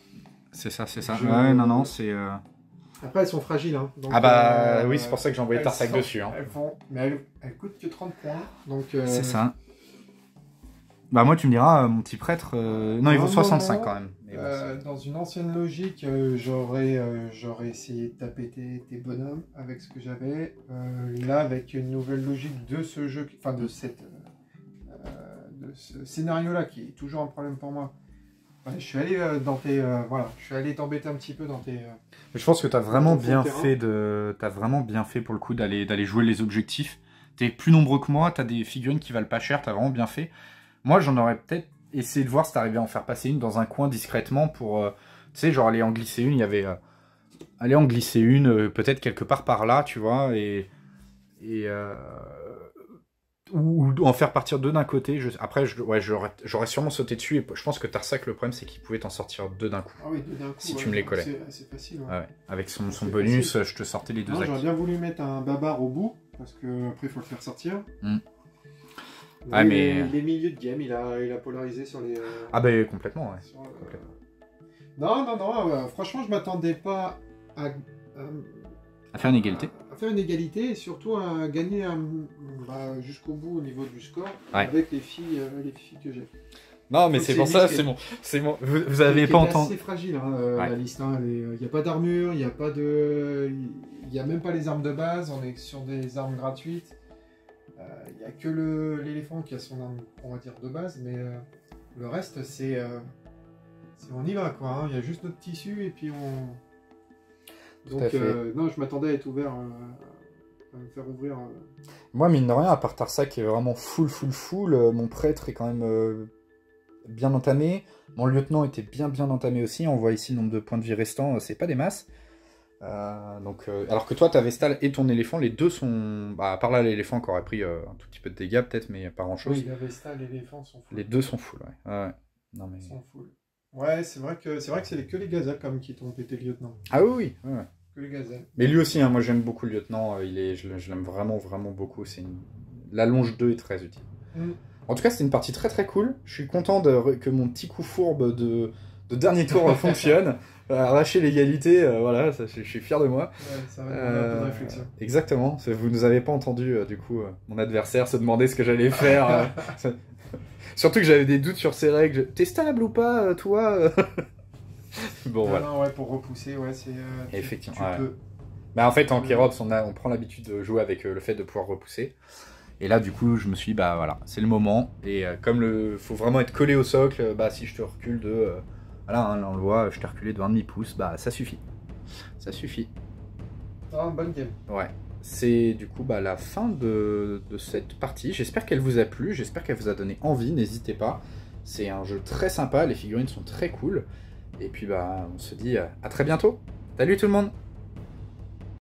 C'est ça. Ouais, non, c'est... Après, elles sont fragiles. Hein, donc, Ah bah oui, c'est pour ça que j'ai envoyé Tarsak dessus. Hein. Elles coûtent que 30 points. Donc, C'est ça. Bah moi, tu me diras, mon petit prêtre... Non, il vaut 65 quand même. Mais bon, dans une ancienne logique, j'aurais essayé de taper tes bonhommes avec ce que j'avais. Là, avec une nouvelle logique de ce jeu, enfin de ce scénario-là, qui est toujours un problème pour moi. Je suis allé je suis allé t'embêter un petit peu dans tes... Je pense que t'as vraiment bien terrain. fait t'as vraiment bien fait pour le coup d'aller jouer les objectifs. T'es plus nombreux que moi, t'as des figurines qui valent pas cher, t'as vraiment bien fait. Moi, j'en aurais peut-être essayé de voir si t'arrivais à en faire passer une dans un coin discrètement pour, tu sais, genre aller en glisser une. Il y avait aller en glisser une, peut-être quelque part par là, tu vois, ou en faire partir deux d'un côté. Après, j'aurais sûrement sauté dessus. Et je pense que Tarsak, le problème, c'est qu'il pouvait t'en sortir deux d'un coup. Ah oui, deux d'un coup. Si tu me les collais. C'est facile. Ouais. Ah ouais. Avec son bonus, je te sortais les deux actes. J'aurais bien voulu mettre un babar au bout, parce que après il faut le faire sortir. Ah, mais... Les milieux de game, il a polarisé sur les... Ah bah complètement, ouais. Non, franchement, je m'attendais pas à faire une égalité. À faire une égalité et surtout à gagner jusqu'au bout au niveau du score avec les filles que j'ai. Non, mais c'est pour ça, c'est bon. Vous avez pas entendu. C'est assez fragile, la liste. Il n'y a pas d'armure, il n'y a même pas les armes de base, on est sur des armes gratuites. Il n'y a que l'éléphant qui a son arme, on va dire, de base, mais le reste, c'est on y va, quoi. Il y a juste notre tissu et puis on... Donc, non, je m'attendais à être ouvert, à me faire ouvrir. Moi, mine de rien, à part Tarsak qui est vraiment full, mon prêtre est quand même bien entamé. Mon lieutenant était bien entamé aussi. On voit ici le nombre de points de vie restants, c'est pas des masses. Alors que toi, ta Vestale et ton éléphant, les deux sont... Bah, à part là, l'éléphant qui aurait pris un tout petit peu de dégâts peut-être, mais pas grand-chose. Oui, la Vestale et l'éléphant sont full. Les deux sont full, ouais. Ouais. Non, mais... Ils sont full. Ouais, c'est vrai que c'est que les gazelles comme qui t'ont pété le lieutenant. Ah oui, oui. Ouais. Que les gazelles. Mais lui aussi, hein, moi j'aime beaucoup le lieutenant, je l'aime vraiment beaucoup. La longe 2 est très utile. En tout cas, c'était une partie très cool. Je suis content que mon petit coup fourbe de dernier tour fonctionne. Arracher l'égalité, voilà, je suis fier de moi. Ouais, ça va demander un peu de réflexion. Exactement, vous nous avez pas entendu, du coup, mon adversaire se demander ce que j'allais faire. Surtout que j'avais des doutes sur ces règles. T'es stable ou pas, toi? Bon, voilà. Non, ouais, pour repousser, ouais, c'est... Effectivement, tu ouais. peux. Bah, en fait, en Kérops, on prend l'habitude de jouer avec le fait de pouvoir repousser. Et là, du coup, je me suis dit, bah voilà, c'est le moment. Et comme faut vraiment être collé au socle, bah si je te recule de... voilà, hein, là on le voit, je t'ai reculé de 1,5 pouces, bah ça suffit. Ça suffit. Ah, bonne game. Ouais. C'est du coup la fin de cette partie. J'espère qu'elle vous a plu, j'espère qu'elle vous a donné envie, n'hésitez pas. C'est un jeu très sympa, les figurines sont très cool. Et puis bah on se dit à très bientôt. Salut tout le monde!